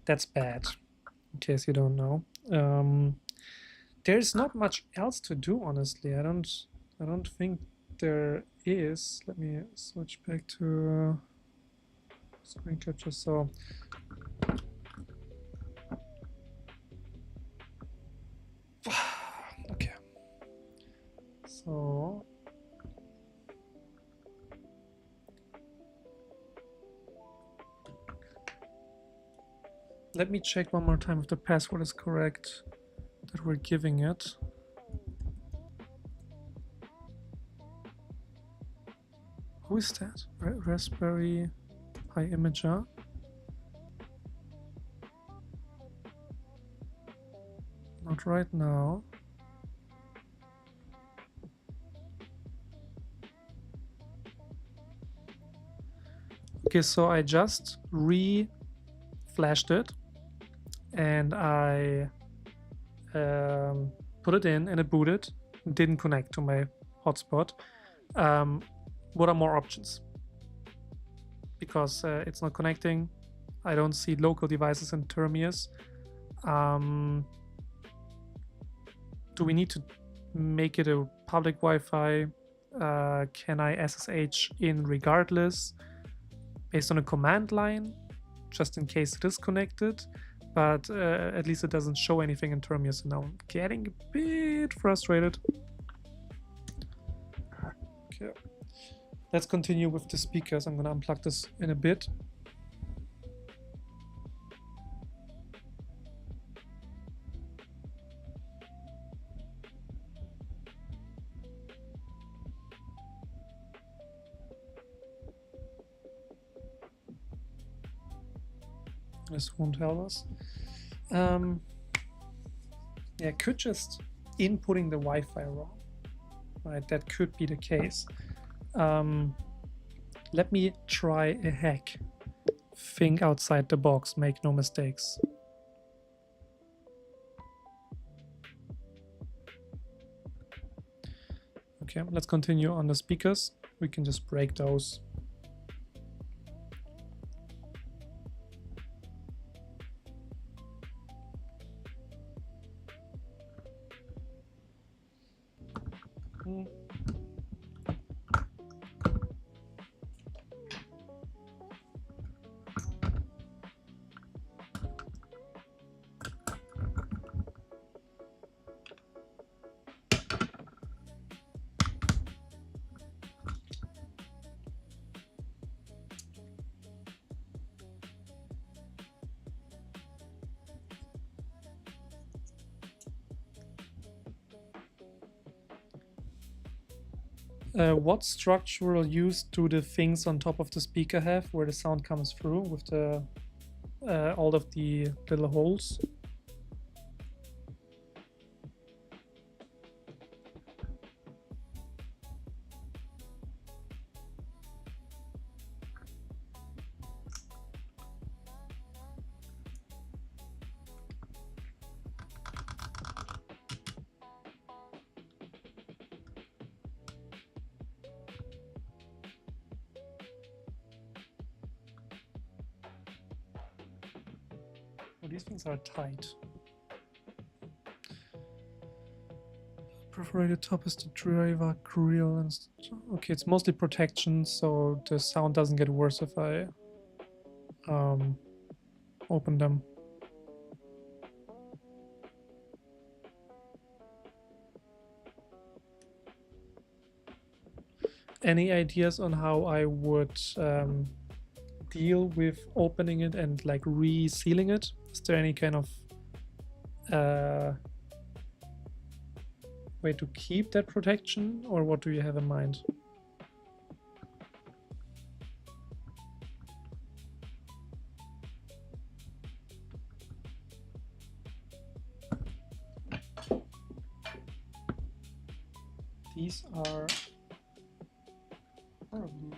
That's bad, in case you don't know. There's not much else to do, honestly. I don't think there is. Let me switch back to screen capture. So okay. So let me check one more time if the password is correct that we're giving it. Who is that? Raspberry Pi Imager. Not right now. Okay, so I just re-flashed it and I put it in and it booted. It didn't connect to my hotspot. What are more options? Because it's not connecting. I don't see local devices in Termius. Do we need to make it a public Wi-Fi? Can I SSH in regardless based on a command line, just in case it is connected? But at least it doesn't show anything in Termius, and now I'm getting a bit frustrated. Okay. Let's continue with the speakers. I'm gonna unplug this in a bit. This won't help us. Yeah, could just inputting the Wi-Fi wrong. Right, that could be the case. Let me try a hack. Think outside the box, make no mistakes. Okay, let's continue on the speakers. We can just break those. What structural use do the things on top of the speaker have where the sound comes through with the all of the little holes? Oh, these things are tight. Perforated top is the driver grill and okay, it's mostly protection, so the sound doesn't get worse if I open them. Any ideas on how I would deal with opening it and like resealing it? Is there any kind of way to keep that protection, or what do you have in mind? These are probably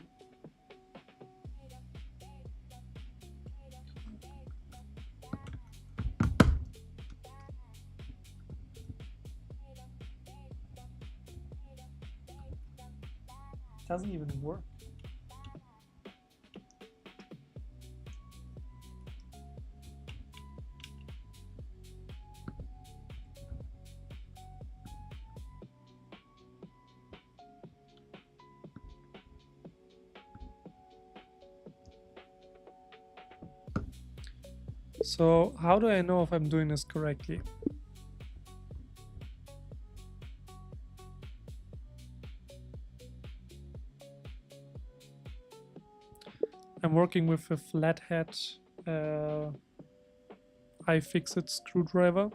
doesn't even work. So how do I know if I'm doing this correctly? I'm working with a flathead iFixit screwdriver.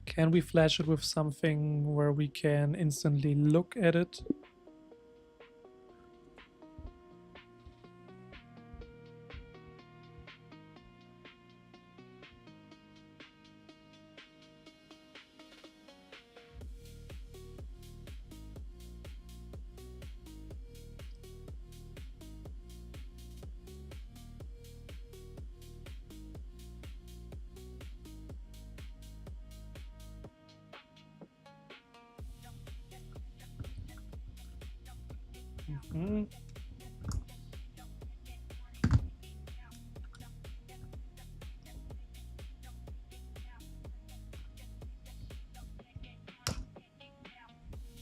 Can we flash it with something where we can instantly look at it? Mhm.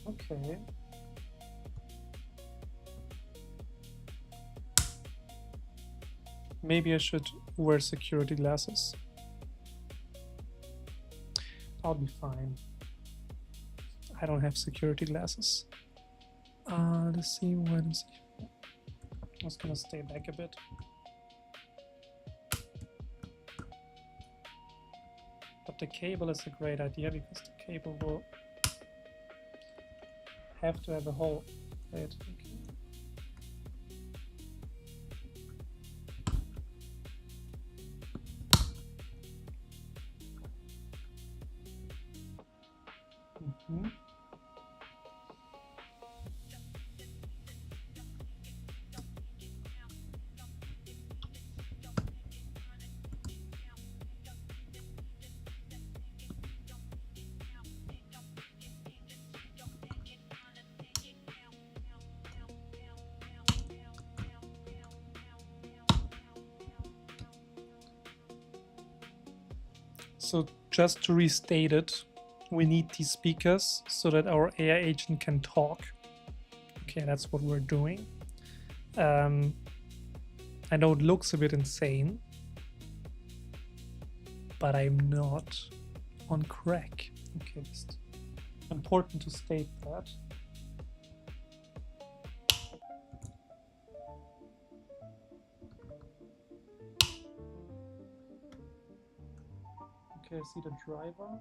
Okay. Maybe I should wear security glasses. I'll be fine. I don't have security glasses. Let's see, wait and see. I'm just gonna stay back a bit. But the cable is a great idea because the cable will have to have a hole. Wait, okay. Mhm. So just to restate it, we need these speakers so that our AI agent can talk. Okay, that's what we're doing. I know it looks a bit insane, but I'm not on crack. Okay, just important to state that. Okay, I see the driver.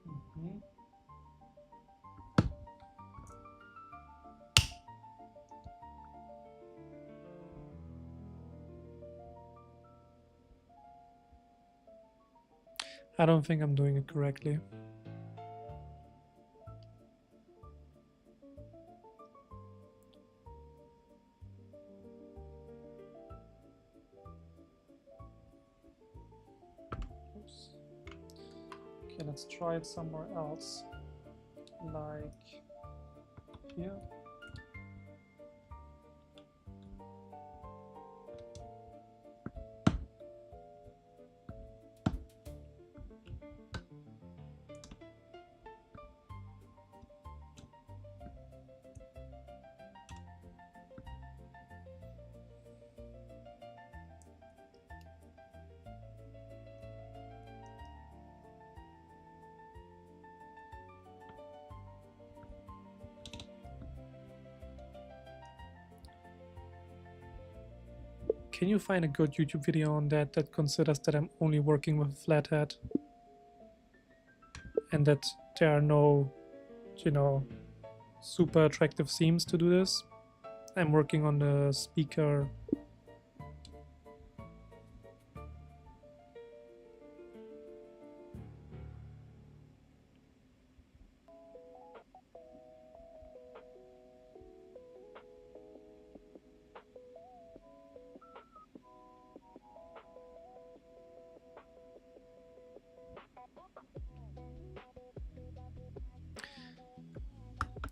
Mhm. I don't think I'm doing it correctly. Oops. Okay, let's try it somewhere else. Like here. Can you find a good YouTube video on that that considers that I'm only working with a flat hat and that there are no, you know, super attractive themes to do this? I'm working on the speaker.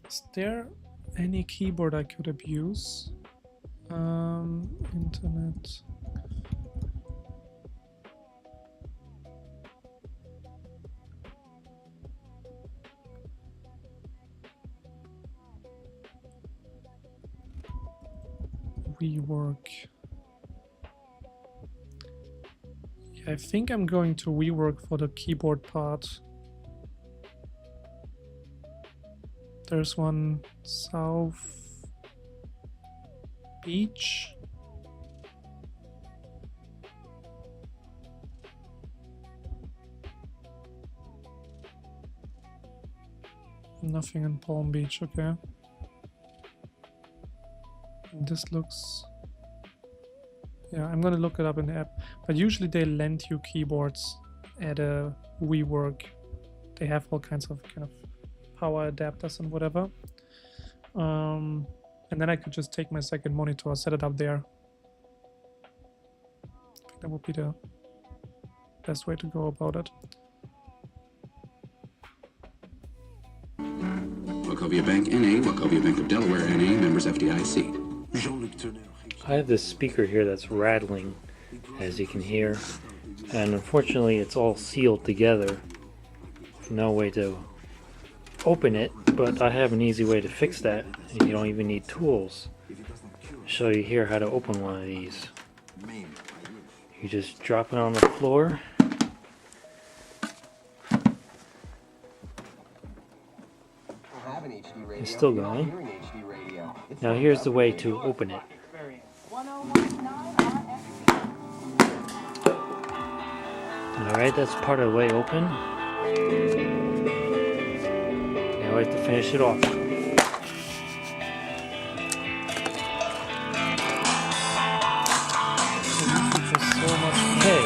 Is there any keyboard I could abuse? Internet. Rework. Yeah, I think I'm going to rework for the keyboard part. There's one South Beach. Nothing in Palm Beach, okay. This looks... Yeah, I'm gonna look it up in the app. But usually they lend you keyboards at a WeWork. They have all kinds of kind of power adapters and whatever. And then I could just take my second monitor, set it up there. I think that would be the best way to go about it. Wachovia Bank N.A., Wachovia Bank of Delaware N.A., members FDIC. I have this speaker here that's rattling, as you can hear, and unfortunately it's all sealed together. No way to open it, but I have an easy way to fix that, and you don't even need tools. I'll show you here how to open one of these. You just drop it on the floor. It's still going. Now here's the way to open it. Alright, that's part of the way open. Now we have to finish it off. Okay,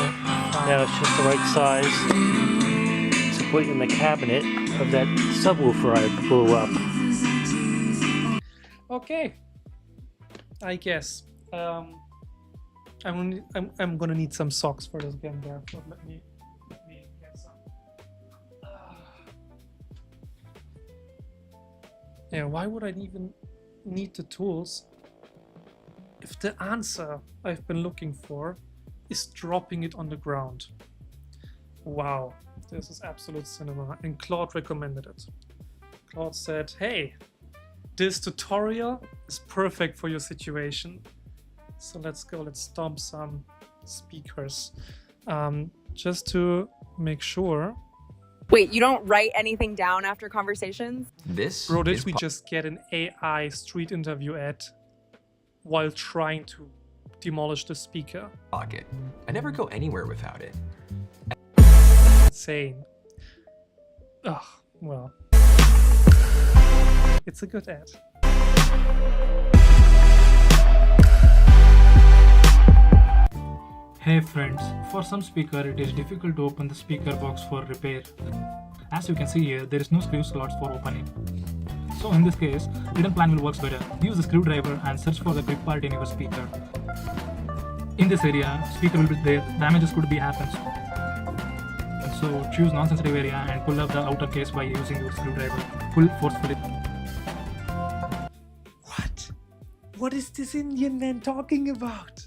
now it's just the right size to put in the cabinet of that subwoofer I blew up. Okay, I guess I'm gonna need some socks for this game. Therefore, let me get some. Yeah, why would I even need the tools if the answer I've been looking for is dropping it on the ground? Wow, this is absolute cinema, and Claude recommended it. Claude said, hey, this tutorial is perfect for your situation. So let's go, let's stomp some speakers. Just to make sure. Wait, you don't write anything down after conversations? This Bro, did is we just get an AI street interview ad while trying to demolish the speaker? pocket. I never go anywhere without it. Insane. Ugh, well. It's a good ad. Hey friends, for some speaker it is difficult to open the speaker box for repair. As you can see here, there is no screw slots for opening. So in this case, hidden plan will work better. Use the screwdriver and search for the grip part in your speaker. In this area, speaker will be there, damages could be happens. So choose non-sensitive area and pull up the outer case by using your screwdriver. Pull forcefully. What? What is this Indian man talking about?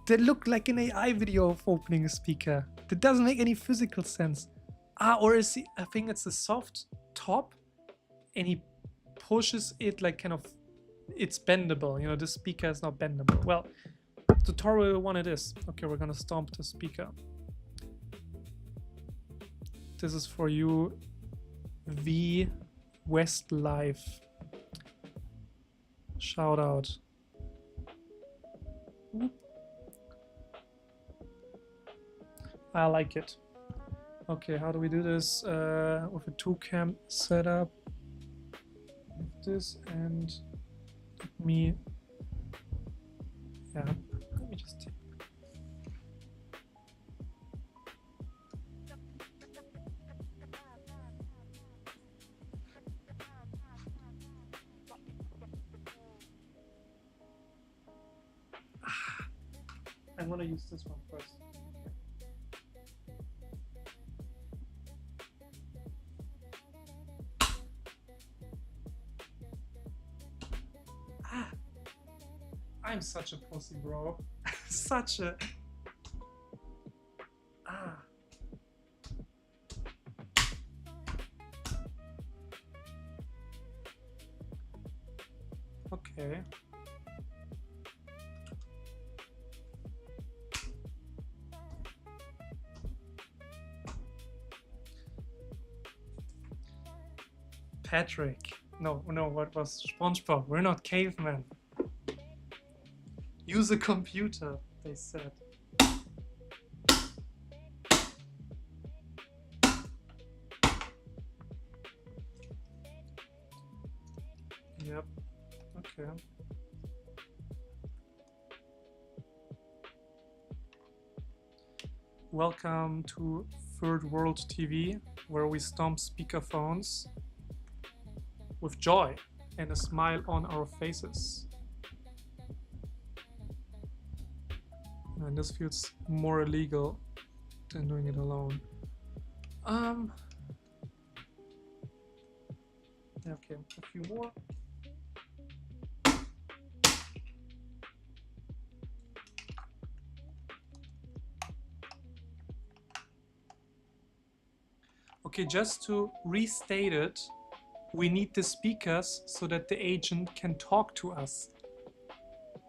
That looked like an AI video of opening a speaker. That doesn't make any physical sense. Or is he, I think it's a soft top and he pushes it like kind of, it's bendable. You know, this speaker is not bendable. Well, tutorial 1 it is. Okay, we're gonna stomp the speaker. This is for you, V Westlife. Shout out. I like it. Okay, how do we do this? With a 2-cam setup. This and let me. Yeah, let me just take. I'm gonna use this one first. I'm such a pussy, bro. Such a... Okay. Patrick. No, what was SpongeBob? We're not cavemen. Use a computer, they said. Yep. Okay. Welcome to Third World TV, where we stomp speakerphones with joy and a smile on our faces. And this feels more illegal than doing it alone. Okay, a few more. Okay, just to restate it, we need the speakers so that the agent can talk to us.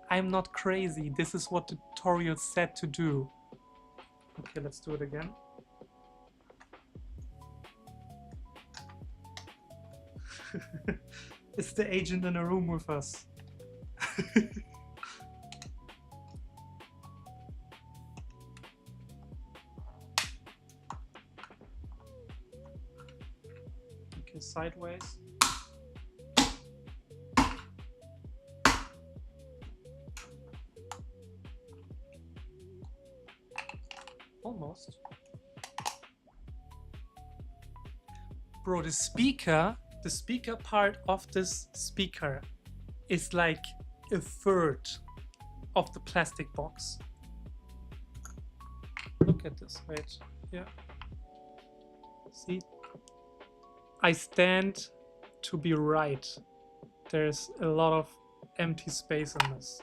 I'm not crazy. This is what the tutorial said to do. Okay, let's do it again. Is the agent in a room with us? Okay, sideways. Almost. Bro, the speaker part of this speaker is like a third of the plastic box. Look at this, wait, yeah. See? I stand to be right. There's a lot of empty space in this.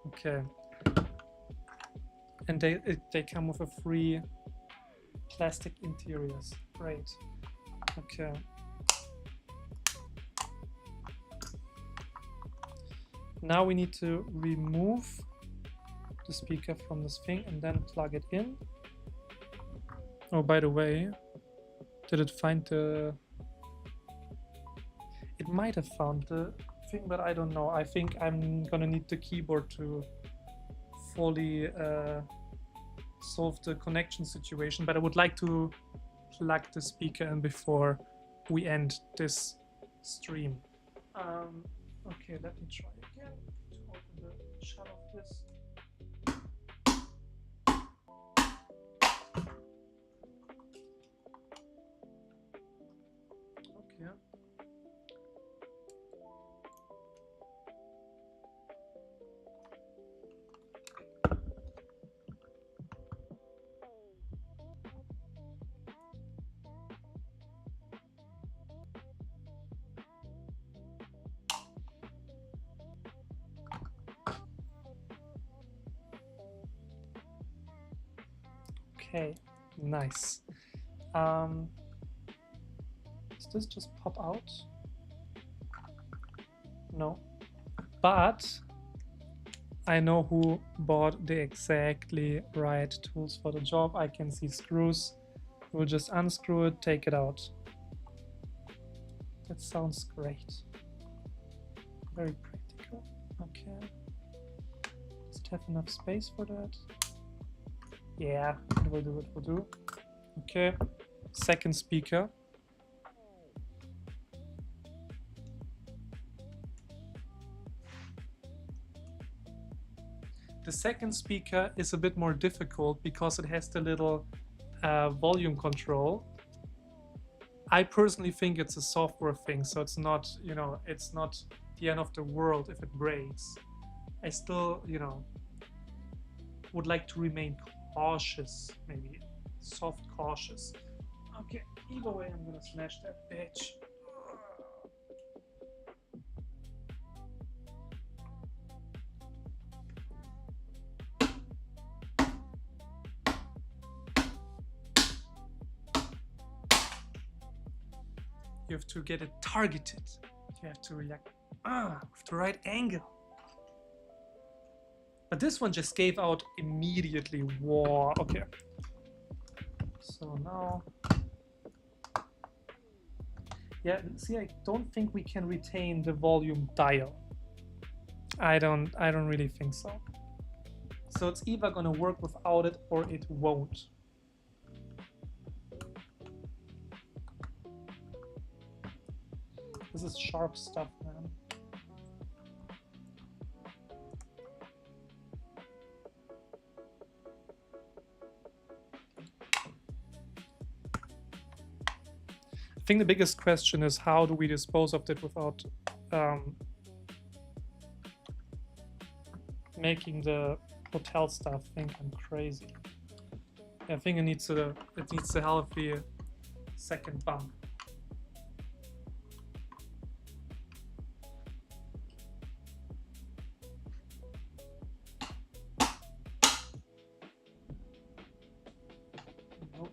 Okay. And they come with a free plastic interiors. Great. Okay. Now we need to remove the speaker from this thing and then plug it in. Oh, by the way, did it find the... It might have found the thing, but I don't know. I think I'm gonna need the keyboard to fully solve the connection situation, but I would like to plug the speaker in before we end this stream. Okay, let me try again to open the shell of this. Okay. Okay, nice. Does this just pop out? No. But I know who bought the exactly right tools for the job. I can see screws. We'll just unscrew it, take it out. That sounds great. Very practical. Okay. Does it have enough space for that? Yeah, it will do, it will do. Okay, second speaker. The second speaker is a bit more difficult because it has the little volume control. I personally think it's a software thing, so it's not, you know, it's not the end of the world if it breaks. I still, you know, would like to remain cautious, maybe soft cautious. Okay, either way, I'm gonna smash that bitch. You have to get it targeted. You have to react with the right angle. But this one just gave out immediately. Wow, okay. So now, yeah, see, I don't think we can retain the volume dial. I don't really think so. So it's either gonna work without it or it won't. This is sharp stuff, man. think the biggest question is how do we dispose of it without making the hotel staff think I'm crazy. I think it needs a healthy second bump. Nope.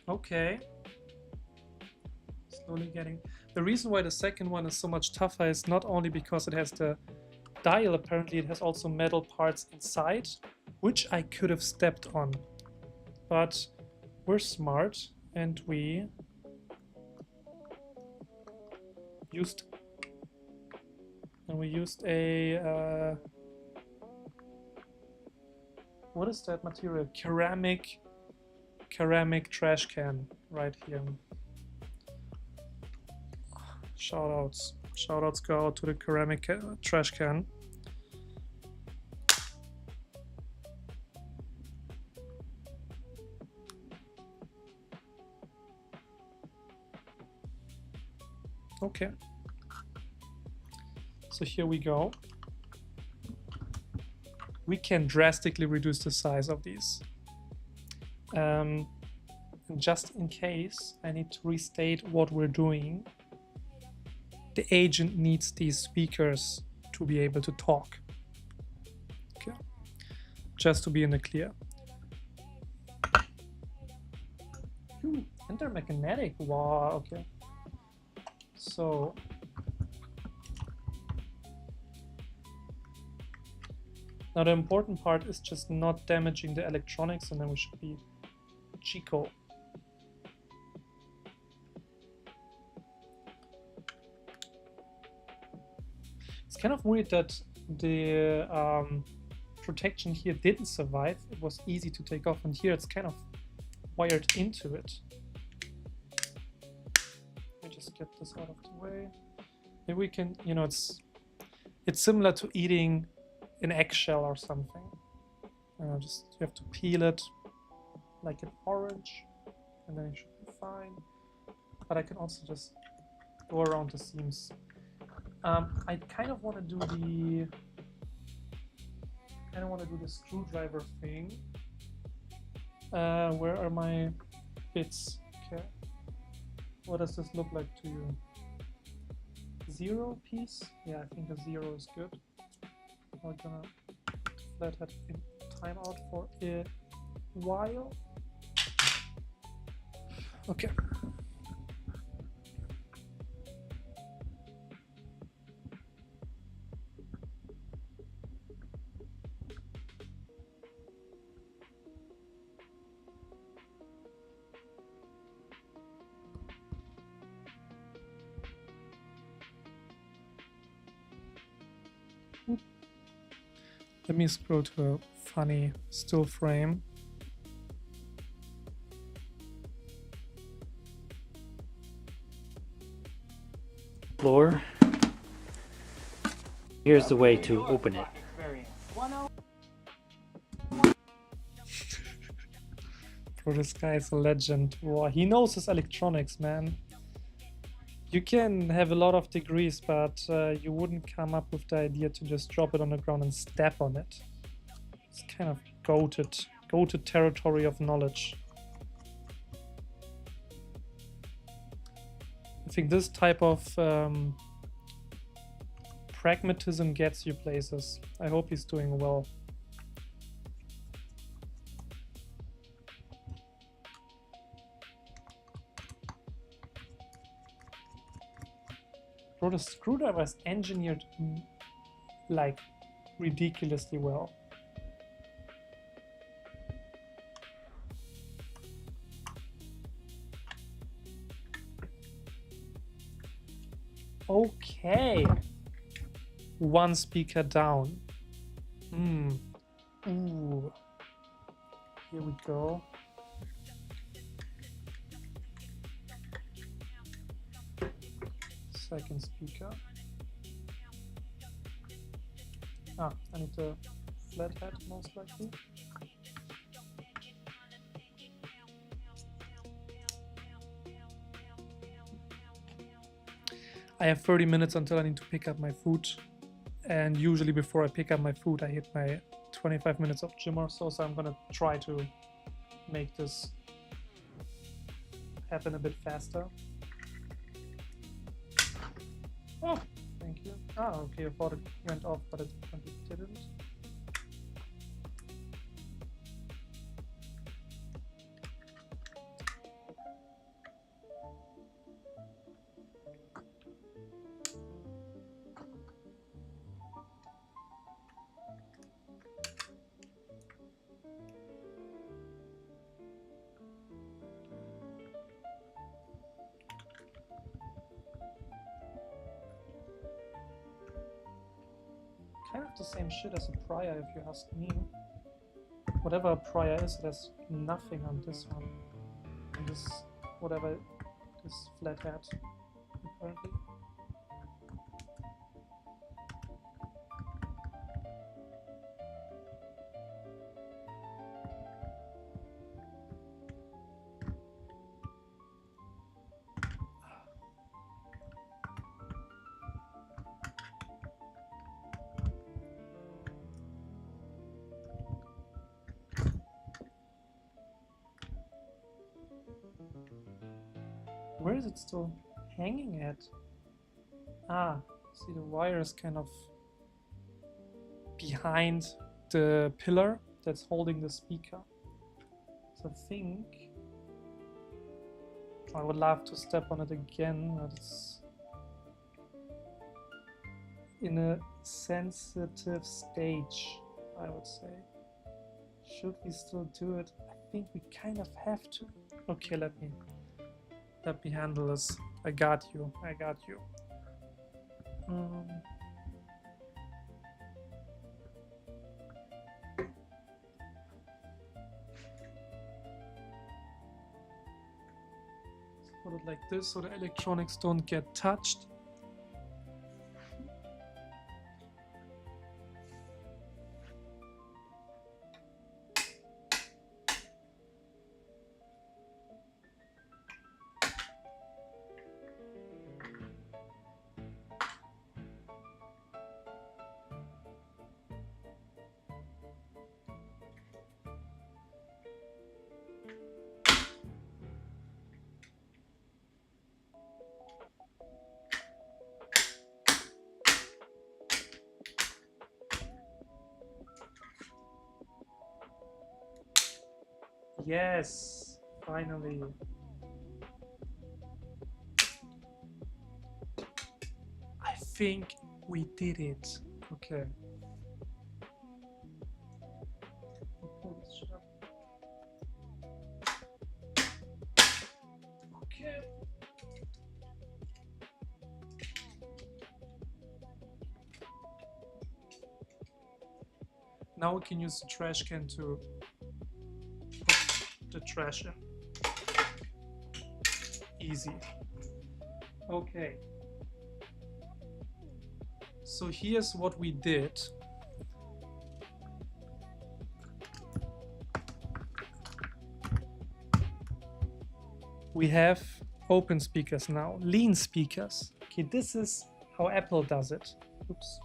Okay. Slowly getting... The reason why the second one is so much tougher is not only because it has the dial, apparently it has also metal parts inside, which I could have stepped on. But we're smart and we used a what is that material? Ceramic trash can right here. Shoutouts go out to the ceramic trash can. Okay. So here we go. We can drastically reduce the size of these. And just in case I need to restate what we're doing, the agent needs these speakers to be able to talk. Okay. Just to be in the clear. Ooh, and they're magnetic. Wow, okay. So now the important part is just not damaging the electronics, and then we should be Chico. It's kind of weird that the protection here didn't survive. It was easy to take off, and here it's kind of wired into it. Let me just get this out of the way. Maybe we can, you know, it's similar to eating an eggshell or something. Just you have to peel it like an orange, and then it should be fine. But I can also just go around the seams. I kind of want to do the screwdriver thing. Where are my bits? Okay. What does this look like to you? 0 piece? Yeah, I think a 0 is good. We're gonna let that in timeout for a while. Okay. Let me scroll to a funny still frame. Floor. Here's the way to open it. Bro, this guy is a legend. Wow, he knows his electronics, man. You can have a lot of degrees, but you wouldn't come up with the idea to just drop it on the ground and step on it. It's kind of goated territory of knowledge. I think this type of pragmatism gets you places. I hope he's doing well. Bro, the screwdriver is engineered like ridiculously well. Okay. One speaker down. Ooh. Here we go. second speaker. Ah, I need the flathead most likely. I have 30 minutes until I need to pick up my food, and usually before I pick up my food I hit my 25 minutes of gym or so, so I'm gonna try to make this happen a bit faster. Oh, thank you. Ah, okay, I thought it went off, but it didn't. Kind of the same shit as a prior, if you ask me. Whatever a prior is, there's nothing on this one. And this, whatever, this flat hat, apparently. Where is it still hanging at? Ah, see the wire is kind of behind the pillar that's holding the speaker. So I think I would love to step on it again, but it's in a sensitive stage, I would say. Should we still do it? I think we kind of have to. Okay, let me handle this. I got you. I got you. Let's put it like this so the electronics don't get touched. Yes, finally. I think we did it. Okay. Pull this shit up. Okay. Now we can use the trash can to put the trash in. Easy. Okay. So here's what we did. We have open speakers now, lean speakers. Okay, this is how Apple does it. Oops.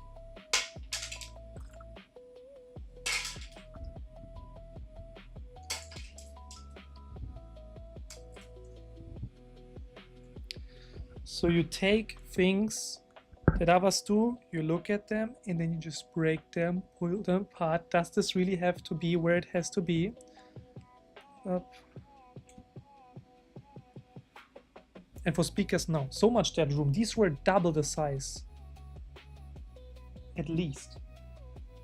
So you take things that others do, you look at them, and then you just break them, pull them apart. Does this really have to be where it has to be? Up. And for speakers, no. So much dead room. These were double the size. At least.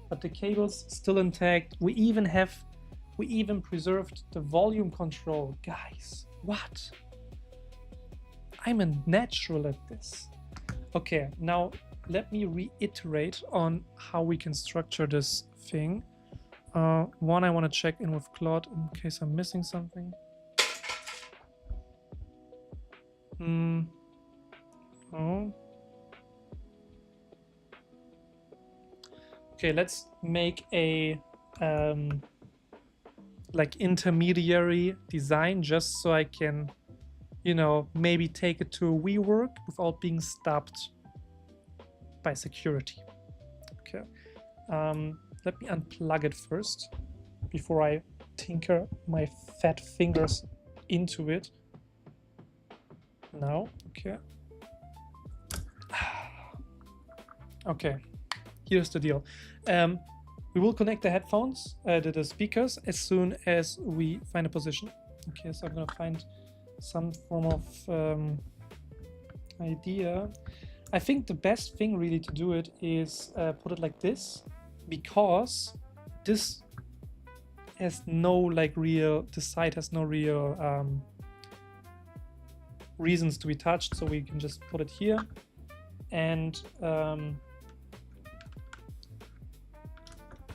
But the cable's still intact. We even preserved the volume control. Guys, what? I'm a natural at this. Okay, now let me reiterate on how we can structure this thing. One, I want to check in with Claude in case I'm missing something. Oh, Okay, let's make a like intermediary design just so I can, you know, maybe take it to a WeWork without being stopped by security. Okay, let me unplug it first before I tinker my fat fingers into it. Now, okay. Okay, here's the deal. We will connect the headphones to the speakers as soon as we find a position. Okay, so I'm gonna find some form of idea. I think the best thing really to do it is put it like this, because this has no like real, this side has no real reasons to be touched, so we can just put it here. And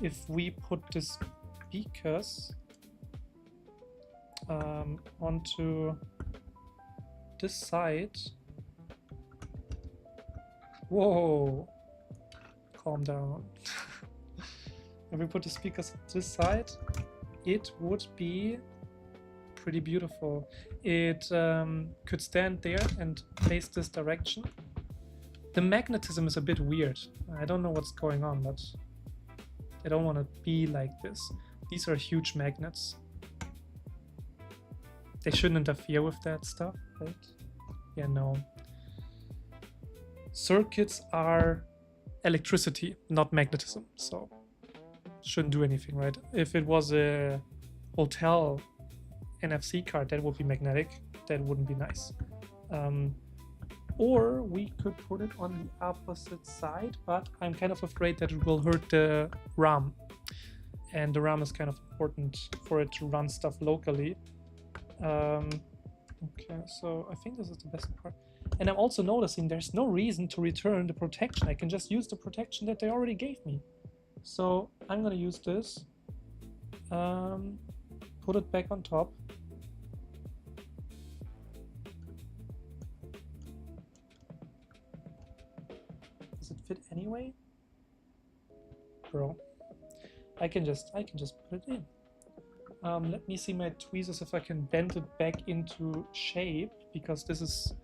if we put the speakers onto this side, whoa, calm down. If we put the speakers on this side, it would be pretty beautiful. It could stand there and face this direction. The magnetism is a bit weird. I don't know what's going on, but I don't want to be like this. These are huge magnets. They shouldn't interfere with that stuff, right? Yeah, no. Circuits are electricity, not magnetism, so shouldn't do anything, right? If it was a hotel NFC card, that would be magnetic. That wouldn't be nice. Or we could put it on the opposite side, but I'm kind of afraid that it will hurt the RAM. And the RAM is kind of important for it to run stuff locally. Okay, so I think this is the best part. And I'm also noticing there's no reason to return the protection. I can just use the protection that they already gave me. So I'm gonna use this, put it back on top. Does it fit anyway? Bro, I can just put it in. Let me see my tweezers if I can bend it back into shape, because this is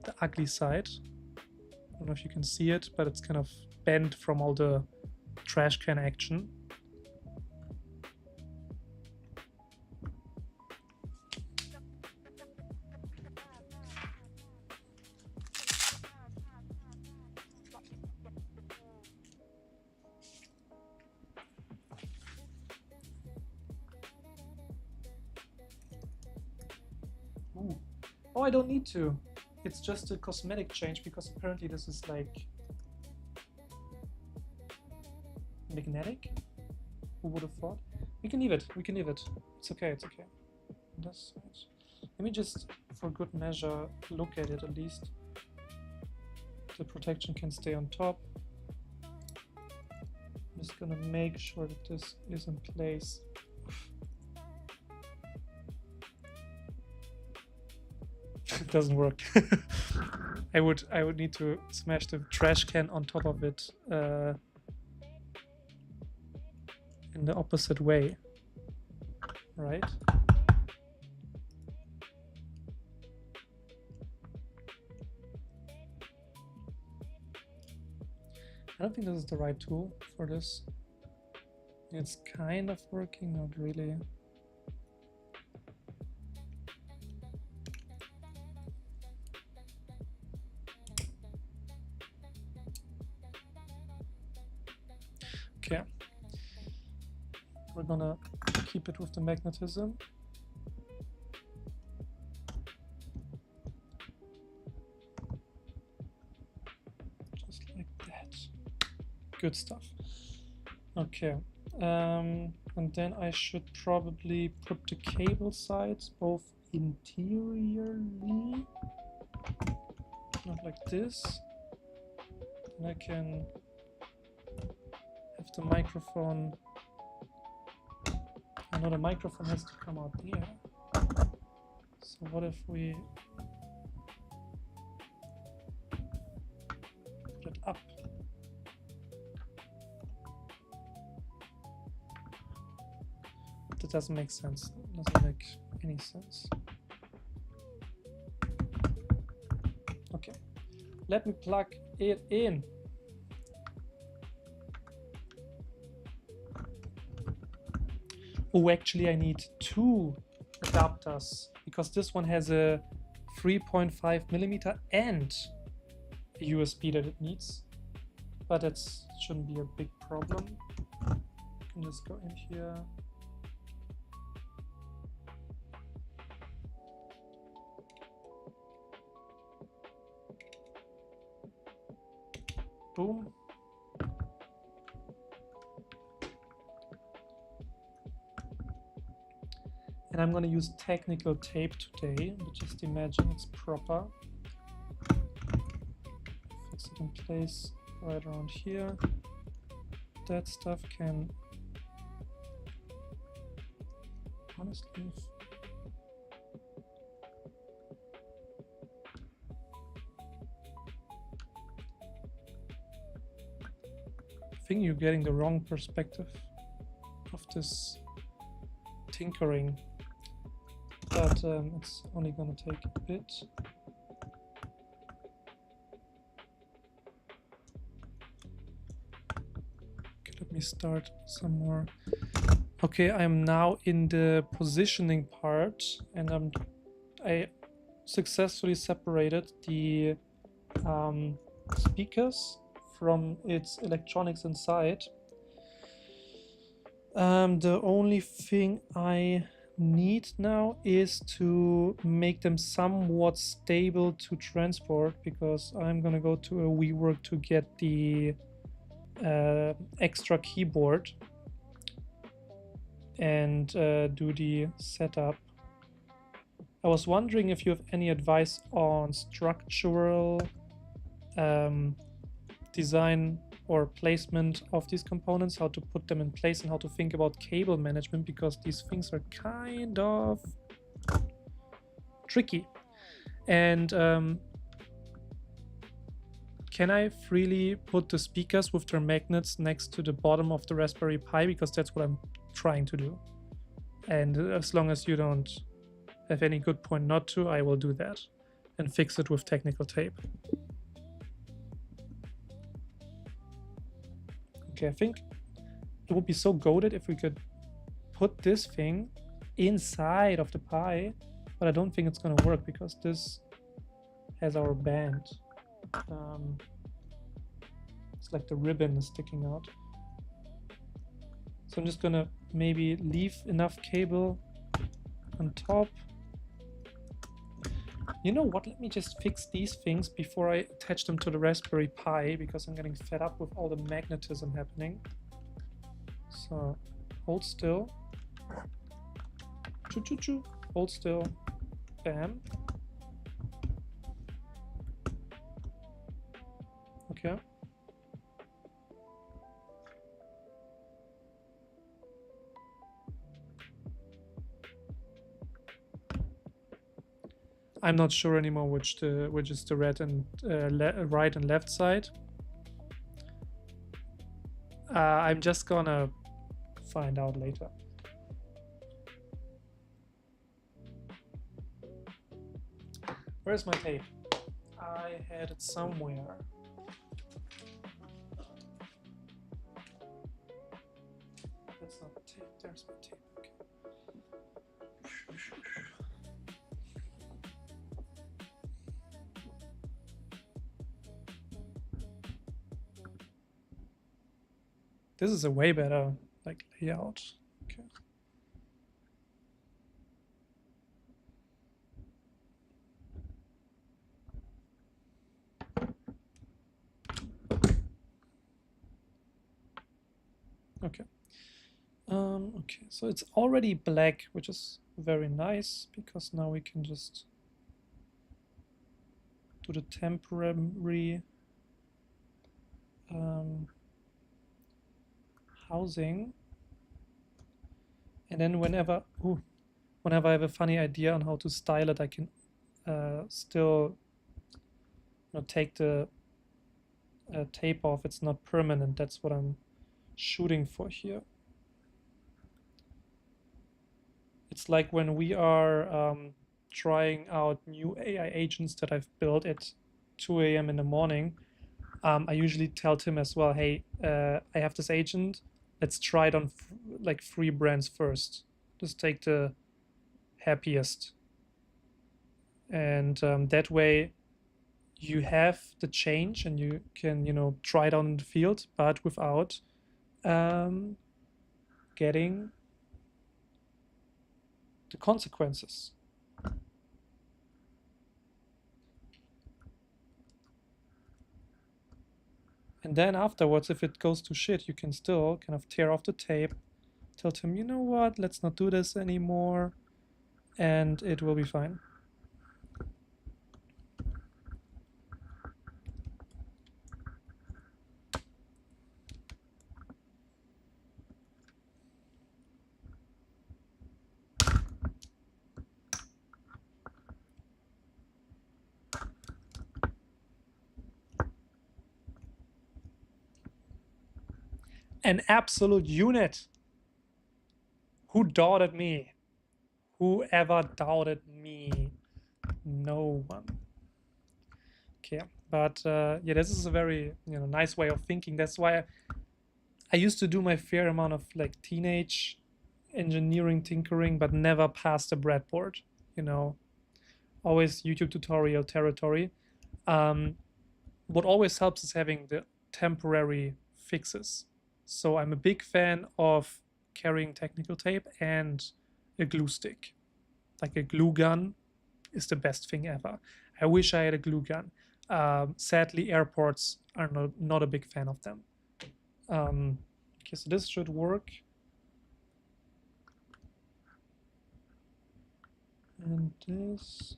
the ugly side. I don't know if you can see it, but it's kind of bent from all the trash can action. Ooh. Oh, I don't need to. It's just a cosmetic change, because apparently this is like magnetic. Who would have thought? We can leave it. We can leave it. It's okay. It's okay. That's right. Let me just, for good measure, look at it at least. The protection can stay on top. I'm just gonna make sure that this is in place. It doesn't work. I would need to smash the trash can on top of it in the opposite way, right? I don't think this is the right tool for this. It's kind of working, not really. Okay, we're gonna keep it with the magnetism. Just like that. Good stuff. Okay, and then I should probably put the cable sides both interiorly, not like this. And I can have the microphone. I know the microphone has to come out here. So what if we put it up? that doesn't make sense. Doesn't make any sense. Okay, let me plug it in. Oh, actually I need 2 adapters because this one has a 3.5mm and a USB that it needs, but it shouldn't be a big problem. I can just go in here. Boom. And I'm going to use technical tape today, but just imagine it's proper. Fix it in place right around here. That stuff can honestly, I think you're getting the wrong perspective of this tinkering, but it's only going to take a bit. Okay, let me start some more. Okay, I'm now in the positioning part, and I successfully separated the speakers from its electronics inside. The only thing I need now is to make them somewhat stable to transport, because I'm gonna go to a WeWork to get the extra keyboard and do the setup. I was wondering if you have any advice on structural design or placement of these components, how to put them in place and how to think about cable management, because these things are kind of tricky. And can I freely put the speakers with their magnets next to the bottom of the Raspberry Pi? Because that's what I'm trying to do. And as long as you don't have any good point not to, I will do that and fix it with technical tape. Okay, I think it would be so goated if we could put this thing inside of the Pi, but I don't think it's gonna work because this has our band. It's like the ribbon is sticking out. So I'm just gonna maybe leave enough cable on top. You know what, let me just fix these things before I attach them to the Raspberry Pi, because I'm getting fed up with all the magnetism happening. So hold still. Choo choo choo. Hold still. Bam. Okay. I'm not sure anymore which is the red and right and left side. I'm just gonna find out later. Where's my tape? I had it somewhere. That's not the tape. There's my tape. Okay. This is a way better like layout. Okay. Okay. Okay, so it's already black, which is very nice, because now we can just do the temporary housing, and then whenever I have a funny idea on how to style it, I can still take the tape off. It's not permanent. That's what I'm shooting for here. It's like when we are trying out new AI agents that I've built at 2 a.m. in the morning. I usually tell Tim as well, hey, I have this agent. Let's try it on like free brands first. Just take the happiest. And that way you have the change and you can, you know, try it out in the field, but without getting the consequences. And then afterwards, if it goes to shit, you can still kind of tear off the tape, tell him, you know what, let's not do this anymore, and it will be fine. An absolute unit. Who doubted me? Whoever doubted me? No one. Okay, but yeah, this is a very, you know, nice way of thinking. That's why I used to do my fair amount of like teenage engineering tinkering, but never past the breadboard. You know, always YouTube tutorial territory. What always helps is having the temporary fixes. So I'm a big fan of carrying technical tape and a glue stick. Like a glue gun is the best thing ever. I wish I had a glue gun. Sadly, airports are not a big fan of them. Okay, so this should work. And this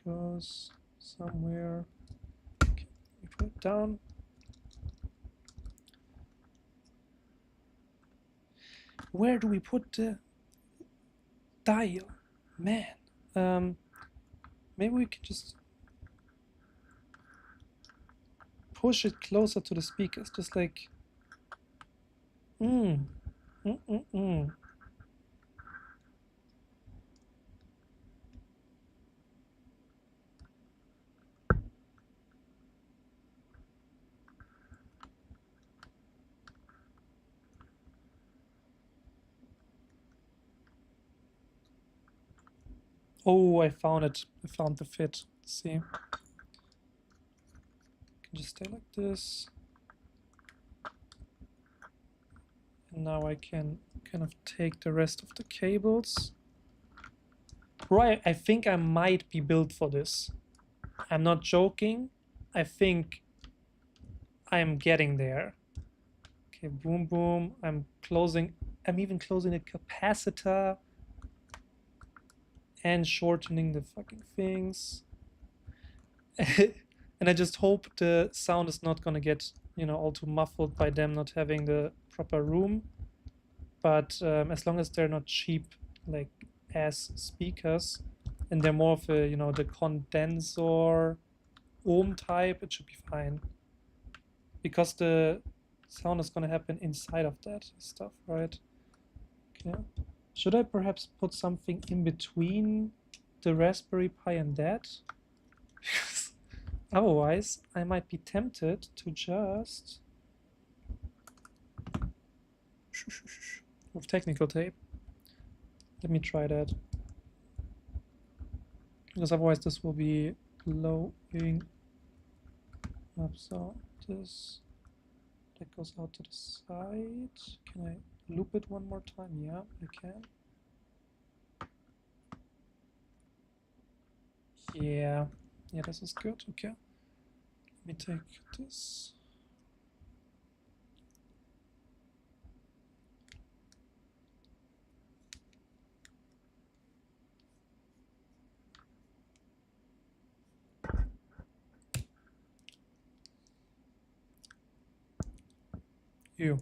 goes somewhere. Okay, we put it down. Where do we put the dial? Man. Maybe we could just push it closer to the speakers, just like Oh, I found it. I found the fit. Let's see. I can just stay like this. And now I can kind of take the rest of the cables. Right, I think I might be built for this. I'm not joking. I think I'm getting there. Okay, boom, boom. I'm even closing the capacitor and shortening the fucking things. And I just hope the sound is not gonna get, you know, all too muffled by them not having the proper room. But as long as they're not cheap, like ass speakers, and they're more of a, you know, the condenser ohm type, it should be fine. Because the sound is gonna happen inside of that stuff, right? Okay. Should I perhaps put something in between the Raspberry Pi and that? Because otherwise, I might be tempted to just with technical tape. Let me try that. Because otherwise this will be blowing up. So this, that goes out to the side. Can I loop it one more time? Yeah, I can. Yeah, this is good. Okay. Let me take this. You.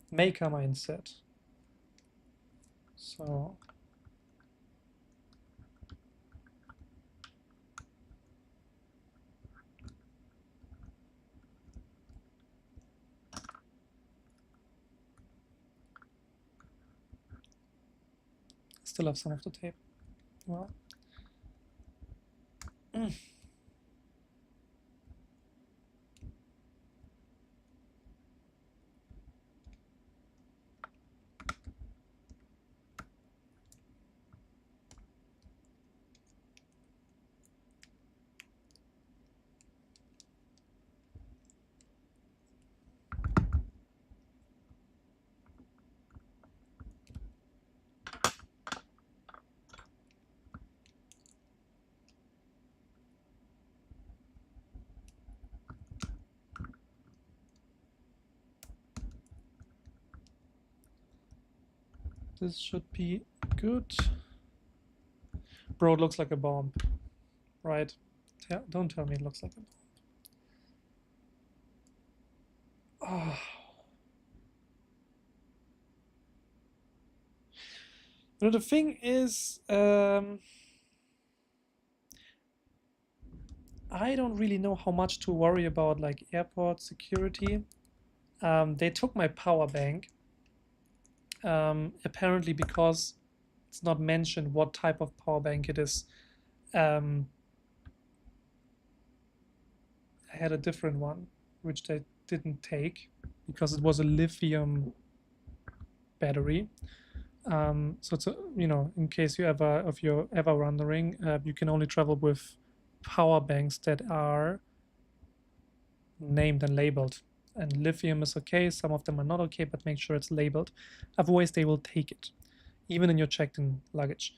Maker mindset. So Still have some of the tape. Well. This should be good. Bro, it looks like a bomb. Right? Don't tell me it looks like a bomb. Oh. You know, the thing is, I don't really know how much to worry about, like airport security. They took my power bank. Apparently because it's not mentioned what type of power bank it is. I had a different one, which they didn't take because it was a lithium battery. So it's a, you know, in case you ever, if you're ever wondering, you can only travel with power banks that are named and labeled. And lithium is okay, some of them are not okay, but make sure it's labeled. Otherwise, they will take it, even in your checked-in luggage.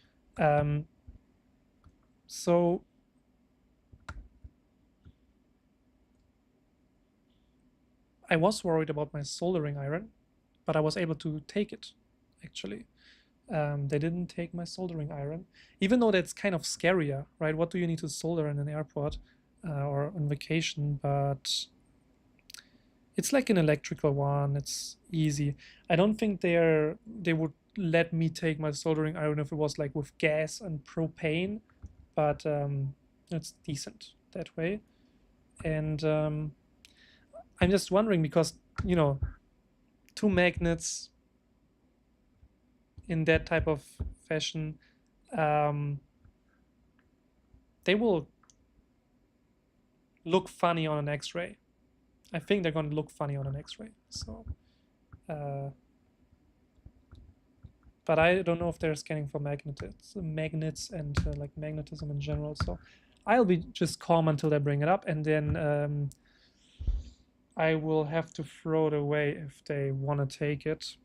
So I was worried about my soldering iron, but I was able to take it, actually. They didn't take my soldering iron, even though that's kind of scarier, right? What do you need to solder in an airport or on vacation? But it's like an electrical one. It's easy. I don't think they would let me take my soldering iron if it was like with gas and propane, but it's decent that way. And I'm just wondering because, you know, 2 magnets in that type of fashion, they will look funny on an X-ray. I think they're going to look funny on an X-ray. So, but I don't know if they're scanning for magnets and like magnetism in general. So I'll be just calm until they bring it up, and then I will have to throw it away if they want to take it.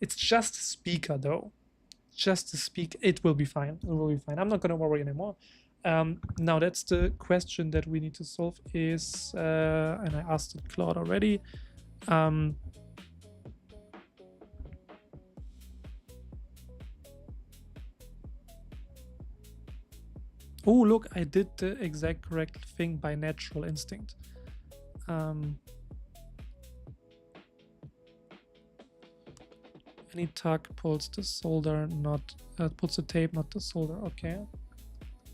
It's just a speaker though. Just a speak. It will be fine. It will be fine. I'm not going to worry anymore. Now that's the question that we need to solve is, and I asked it Claude already. Oh, look, I did the exact correct thing by natural instinct. Any tug pulls the solder, not pulls the tape, not the solder. Okay.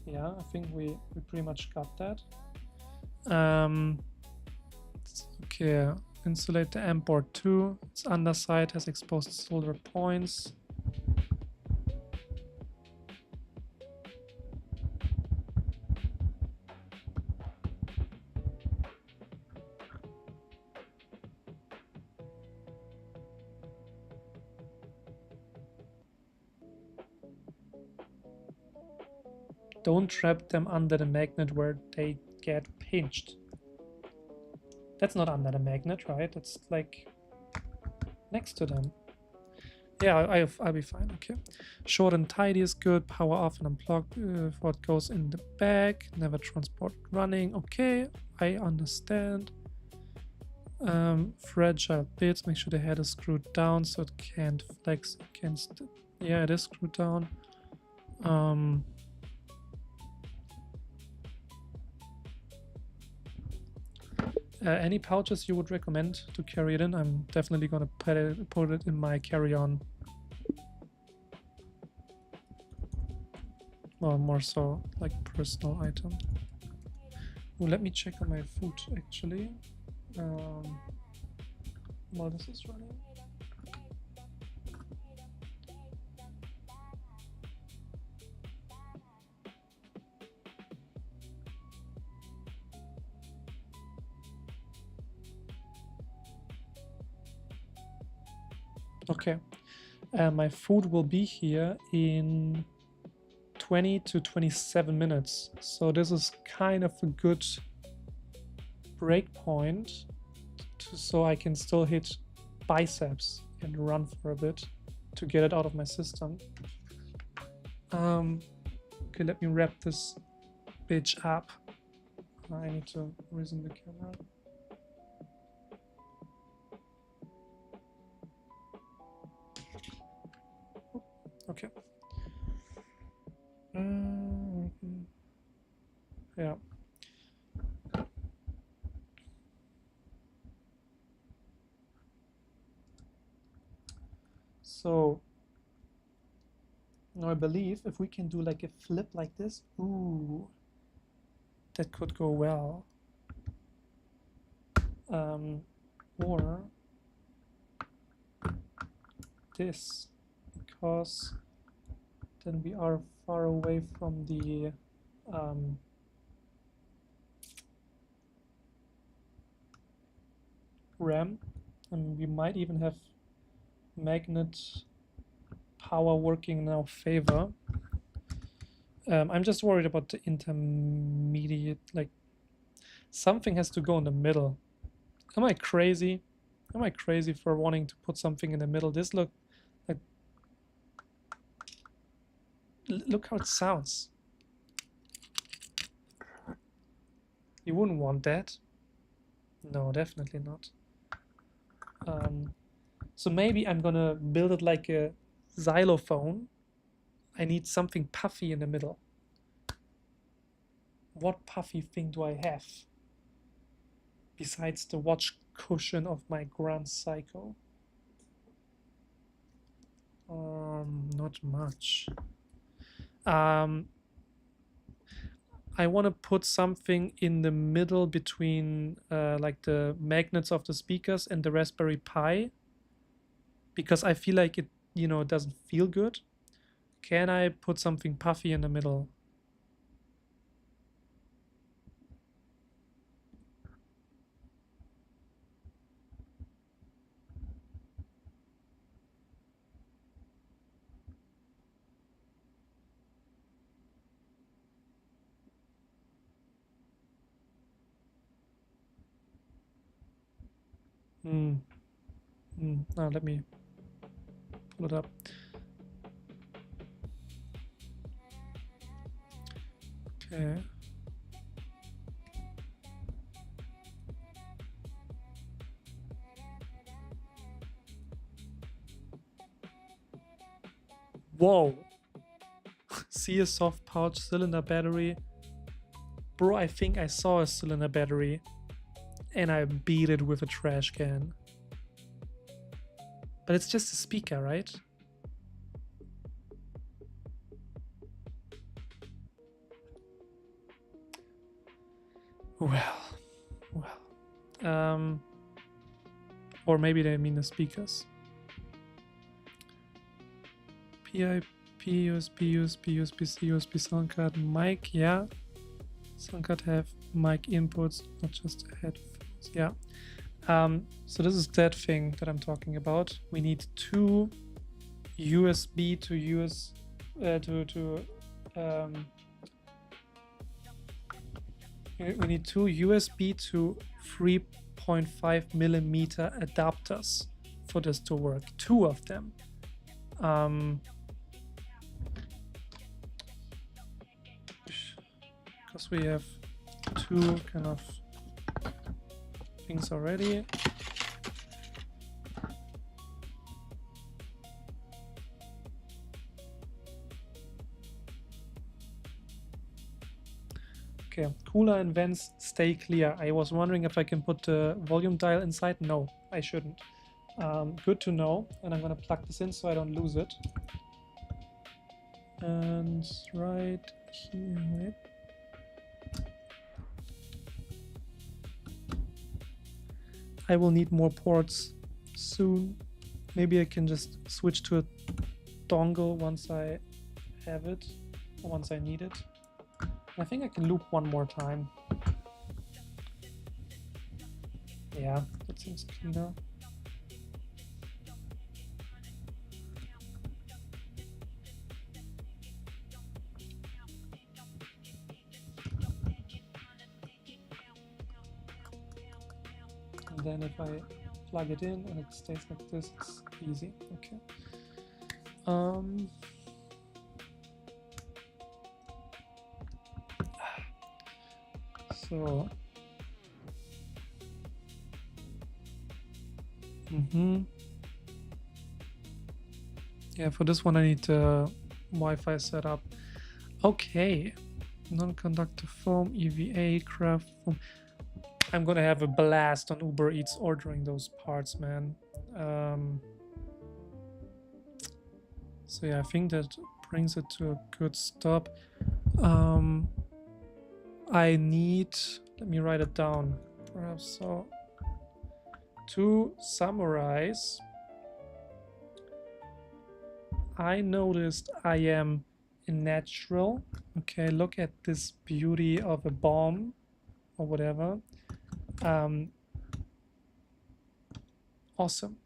Yeah, I think we pretty much got that. Okay, insulate the amp board too. Its underside has exposed solder points. Don't trap them under the magnet where they get pinched. That's not under the magnet, right? It's like next to them. Yeah, I'll be fine. Okay. Short and tidy is good. Power off and unplug for it goes in the bag. Never transport running. Okay, I understand. Fragile bits. Make sure the head is screwed down so it can't flex against it. Yeah, it is screwed down. Any pouches you would recommend to carry it in? I'm definitely gonna put it in my carry-on. Or more so like personal item. Well, let me check on my food actually. While this is running. Okay. My food will be here in 20 to 27 minutes. So this is kind of a good break point so I can still hit biceps and run for a bit to get it out of my system. Okay, let me wrap this bitch up. I need to resume the camera. Okay. Yeah. So now I believe if we can do like a flip like this, ooh, that could go well. Or this, because then we are far away from the RAM, and we might even have magnet power working in our favor. I'm just worried about the intermediate, like something has to go in the middle. Am I crazy? Am I crazy for wanting to put something in the middle? This look like, look how it sounds. You wouldn't want that. No, definitely not. So maybe I'm gonna build it like a xylophone. I need something puffy in the middle. What puffy thing do I have besides the watch cushion of my Grand Psycho? Not much. I want to put something in the middle between like the magnets of the speakers and the Raspberry Pi, because I feel like it, you know, doesn't feel good. Can I put something puffy in the middle? Now let me pull it up. Okay. Whoa. See a soft pouch cylinder battery. Bro, I think I saw a cylinder battery and I beat it with a trash can. But it's just a speaker, right? Well. Or maybe they mean the speakers. PIP, USB, USB-C, USB sound card, mic, yeah. Sound card have mic inputs, not just headphones, yeah. So this is that thing that I'm talking about. We need two USB to US we need two USB to 3.5 millimeter adapters for this to work. Two of them. Because we have two kind of things already. Okay, cooler and vents stay clear. I was wondering if I can put the volume dial inside. No, I shouldn't. Good to know. And I'm gonna plug this in so I don't lose it. And right here, wait. I will need more ports soon. Maybe I can just switch to a dongle once I have it, or once I need it. I think I can loop one more time. Yeah, that seems cleaner. then if I plug it in and it stays like this, it's easy. Okay. So yeah, for this one I need Wi-Fi setup. Okay, non-conductive foam, EVA, craft foam. I'm gonna have a blast on Uber Eats ordering those parts, man. So yeah, I think that brings it to a good stop. I need, let me write it down, perhaps. So to summarize, I noticed I am a natural. Okay, look at this beauty of a bomb or whatever. Awesome.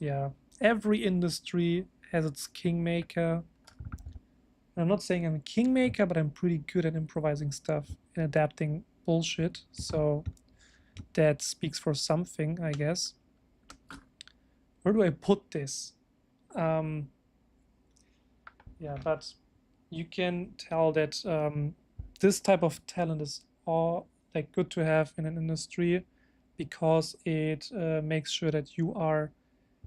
Yeah, every industry has its kingmaker. I'm not saying I'm a kingmaker, but I'm pretty good at improvising stuff and adapting bullshit. So that speaks for something, I guess. Where do I put this? Yeah, but you can tell that this type of talent is all like good to have in an industry because it makes sure that you are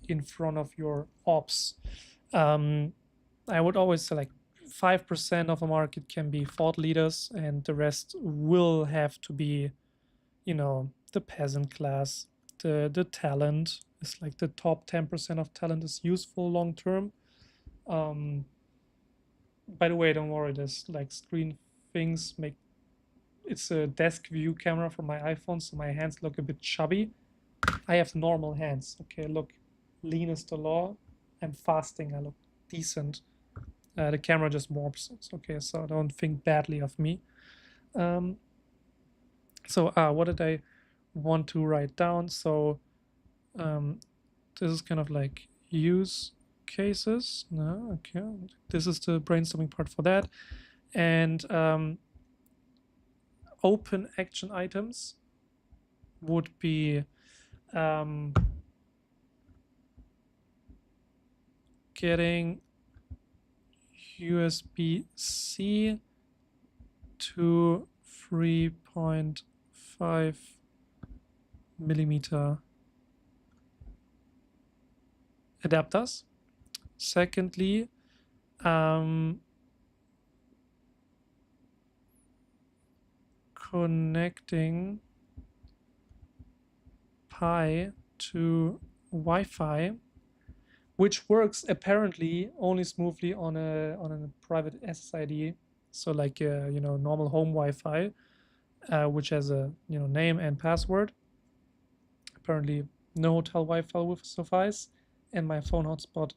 in front of your ops. I would always say like 5% of a market can be thought leaders, and the rest will have to be, you know, the peasant class. The talent is like the top 10% of talent is useful long term. By the way, don't worry, this like screen things make, it's a desk view camera from my iPhone, so my hands look a bit chubby. I have normal hands. Okay, look, lean is the law. I'm fasting. I look decent. The camera just warps it. Okay, so don't think badly of me. So what did I want to write down? So this is kind of like use cases. No, okay. This is the brainstorming part for that. And open action items would be getting USB-C to 3.5 millimeter adapters. Secondly, connecting Pi to Wi-Fi, which works apparently only smoothly on a private SSID, so like you know, normal home Wi-Fi, which has a, you know, name and password. Apparently, no hotel Wi-Fi will suffice, and my phone hotspot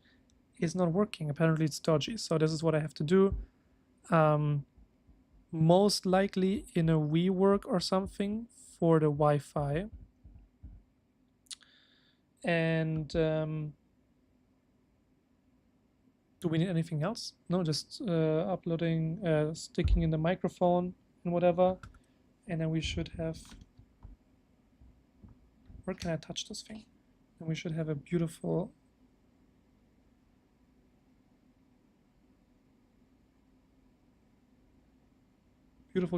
is not working. Apparently, it's dodgy. So this is what I have to do. Most likely in a WeWork or something for the Wi-Fi. And do we need anything else? No, just uploading, sticking in the microphone and whatever. And then we should have, where can I touch this thing? And we should have a beautiful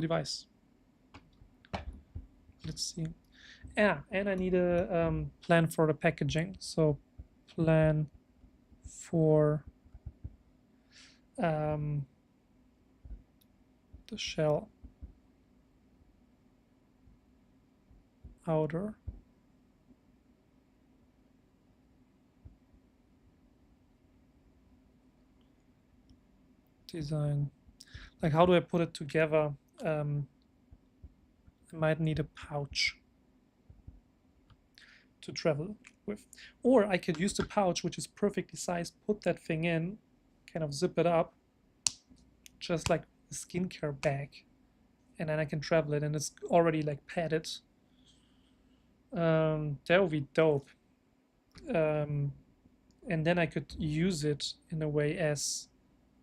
device. Let's see. Yeah, and I need a plan for the packaging. So plan for the shell outer. Design. Like, how do I put it together? I might need a pouch to travel with. Or I could use the pouch, which is perfectly sized, put that thing in, kind of zip it up, just like a skincare bag. And then I can travel it, and it's already like padded. That would be dope. And then I could use it in a way as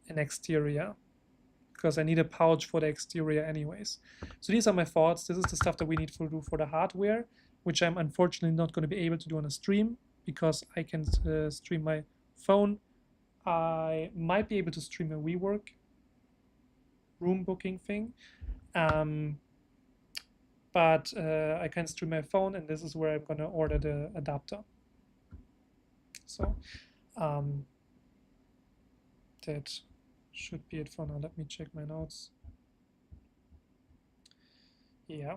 an exterior. because I need a pouch for the exterior anyways. So these are my thoughts. This is the stuff that we need to do for the hardware, which I'm unfortunately not going to be able to do on a stream because I can stream my phone. I might be able to stream a WeWork room booking thing, but I can stream my phone, and this is where I'm going to order the adapter. So that should be it for now. Let me check my notes. Yeah,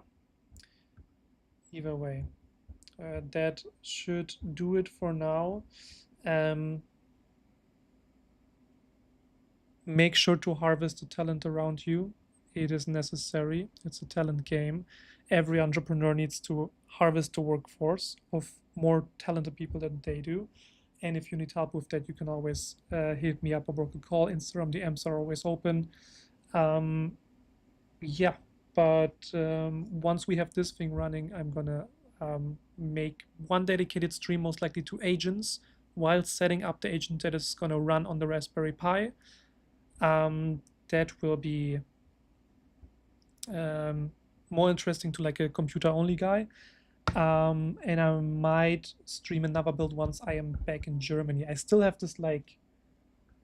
either way, that should do it for now. Make sure to harvest the talent around you. It is necessary. It's a talent game. Every entrepreneur needs to harvest the workforce of more talented people than they do. And if you need help with that, you can always hit me up or book a call. Instagram DMs are always open. Yeah, but once we have this thing running, I'm gonna make one dedicated stream, most likely to agents, while setting up the agent that is gonna run on the Raspberry Pi. That will be more interesting to like a computer-only guy. And I might stream another build once I am back in Germany. I still have this like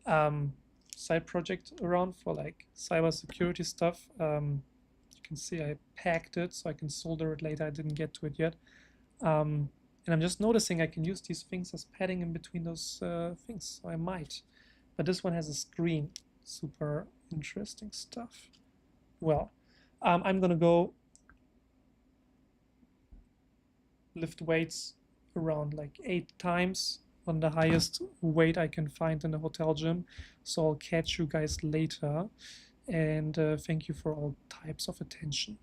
side project around for like cybersecurity stuff. You can see I packed it so I can solder it later. I didn't get to it yet. And I'm just noticing I can use these things as padding in between those things, so I might. But this one has a screen. Super interesting stuff. Well, I'm gonna go lift weights around like 8 times on the highest weight I can find in the hotel gym. So I'll catch you guys later, and thank you for all types of attention.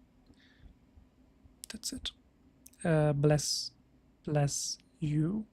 That's it. Bless you.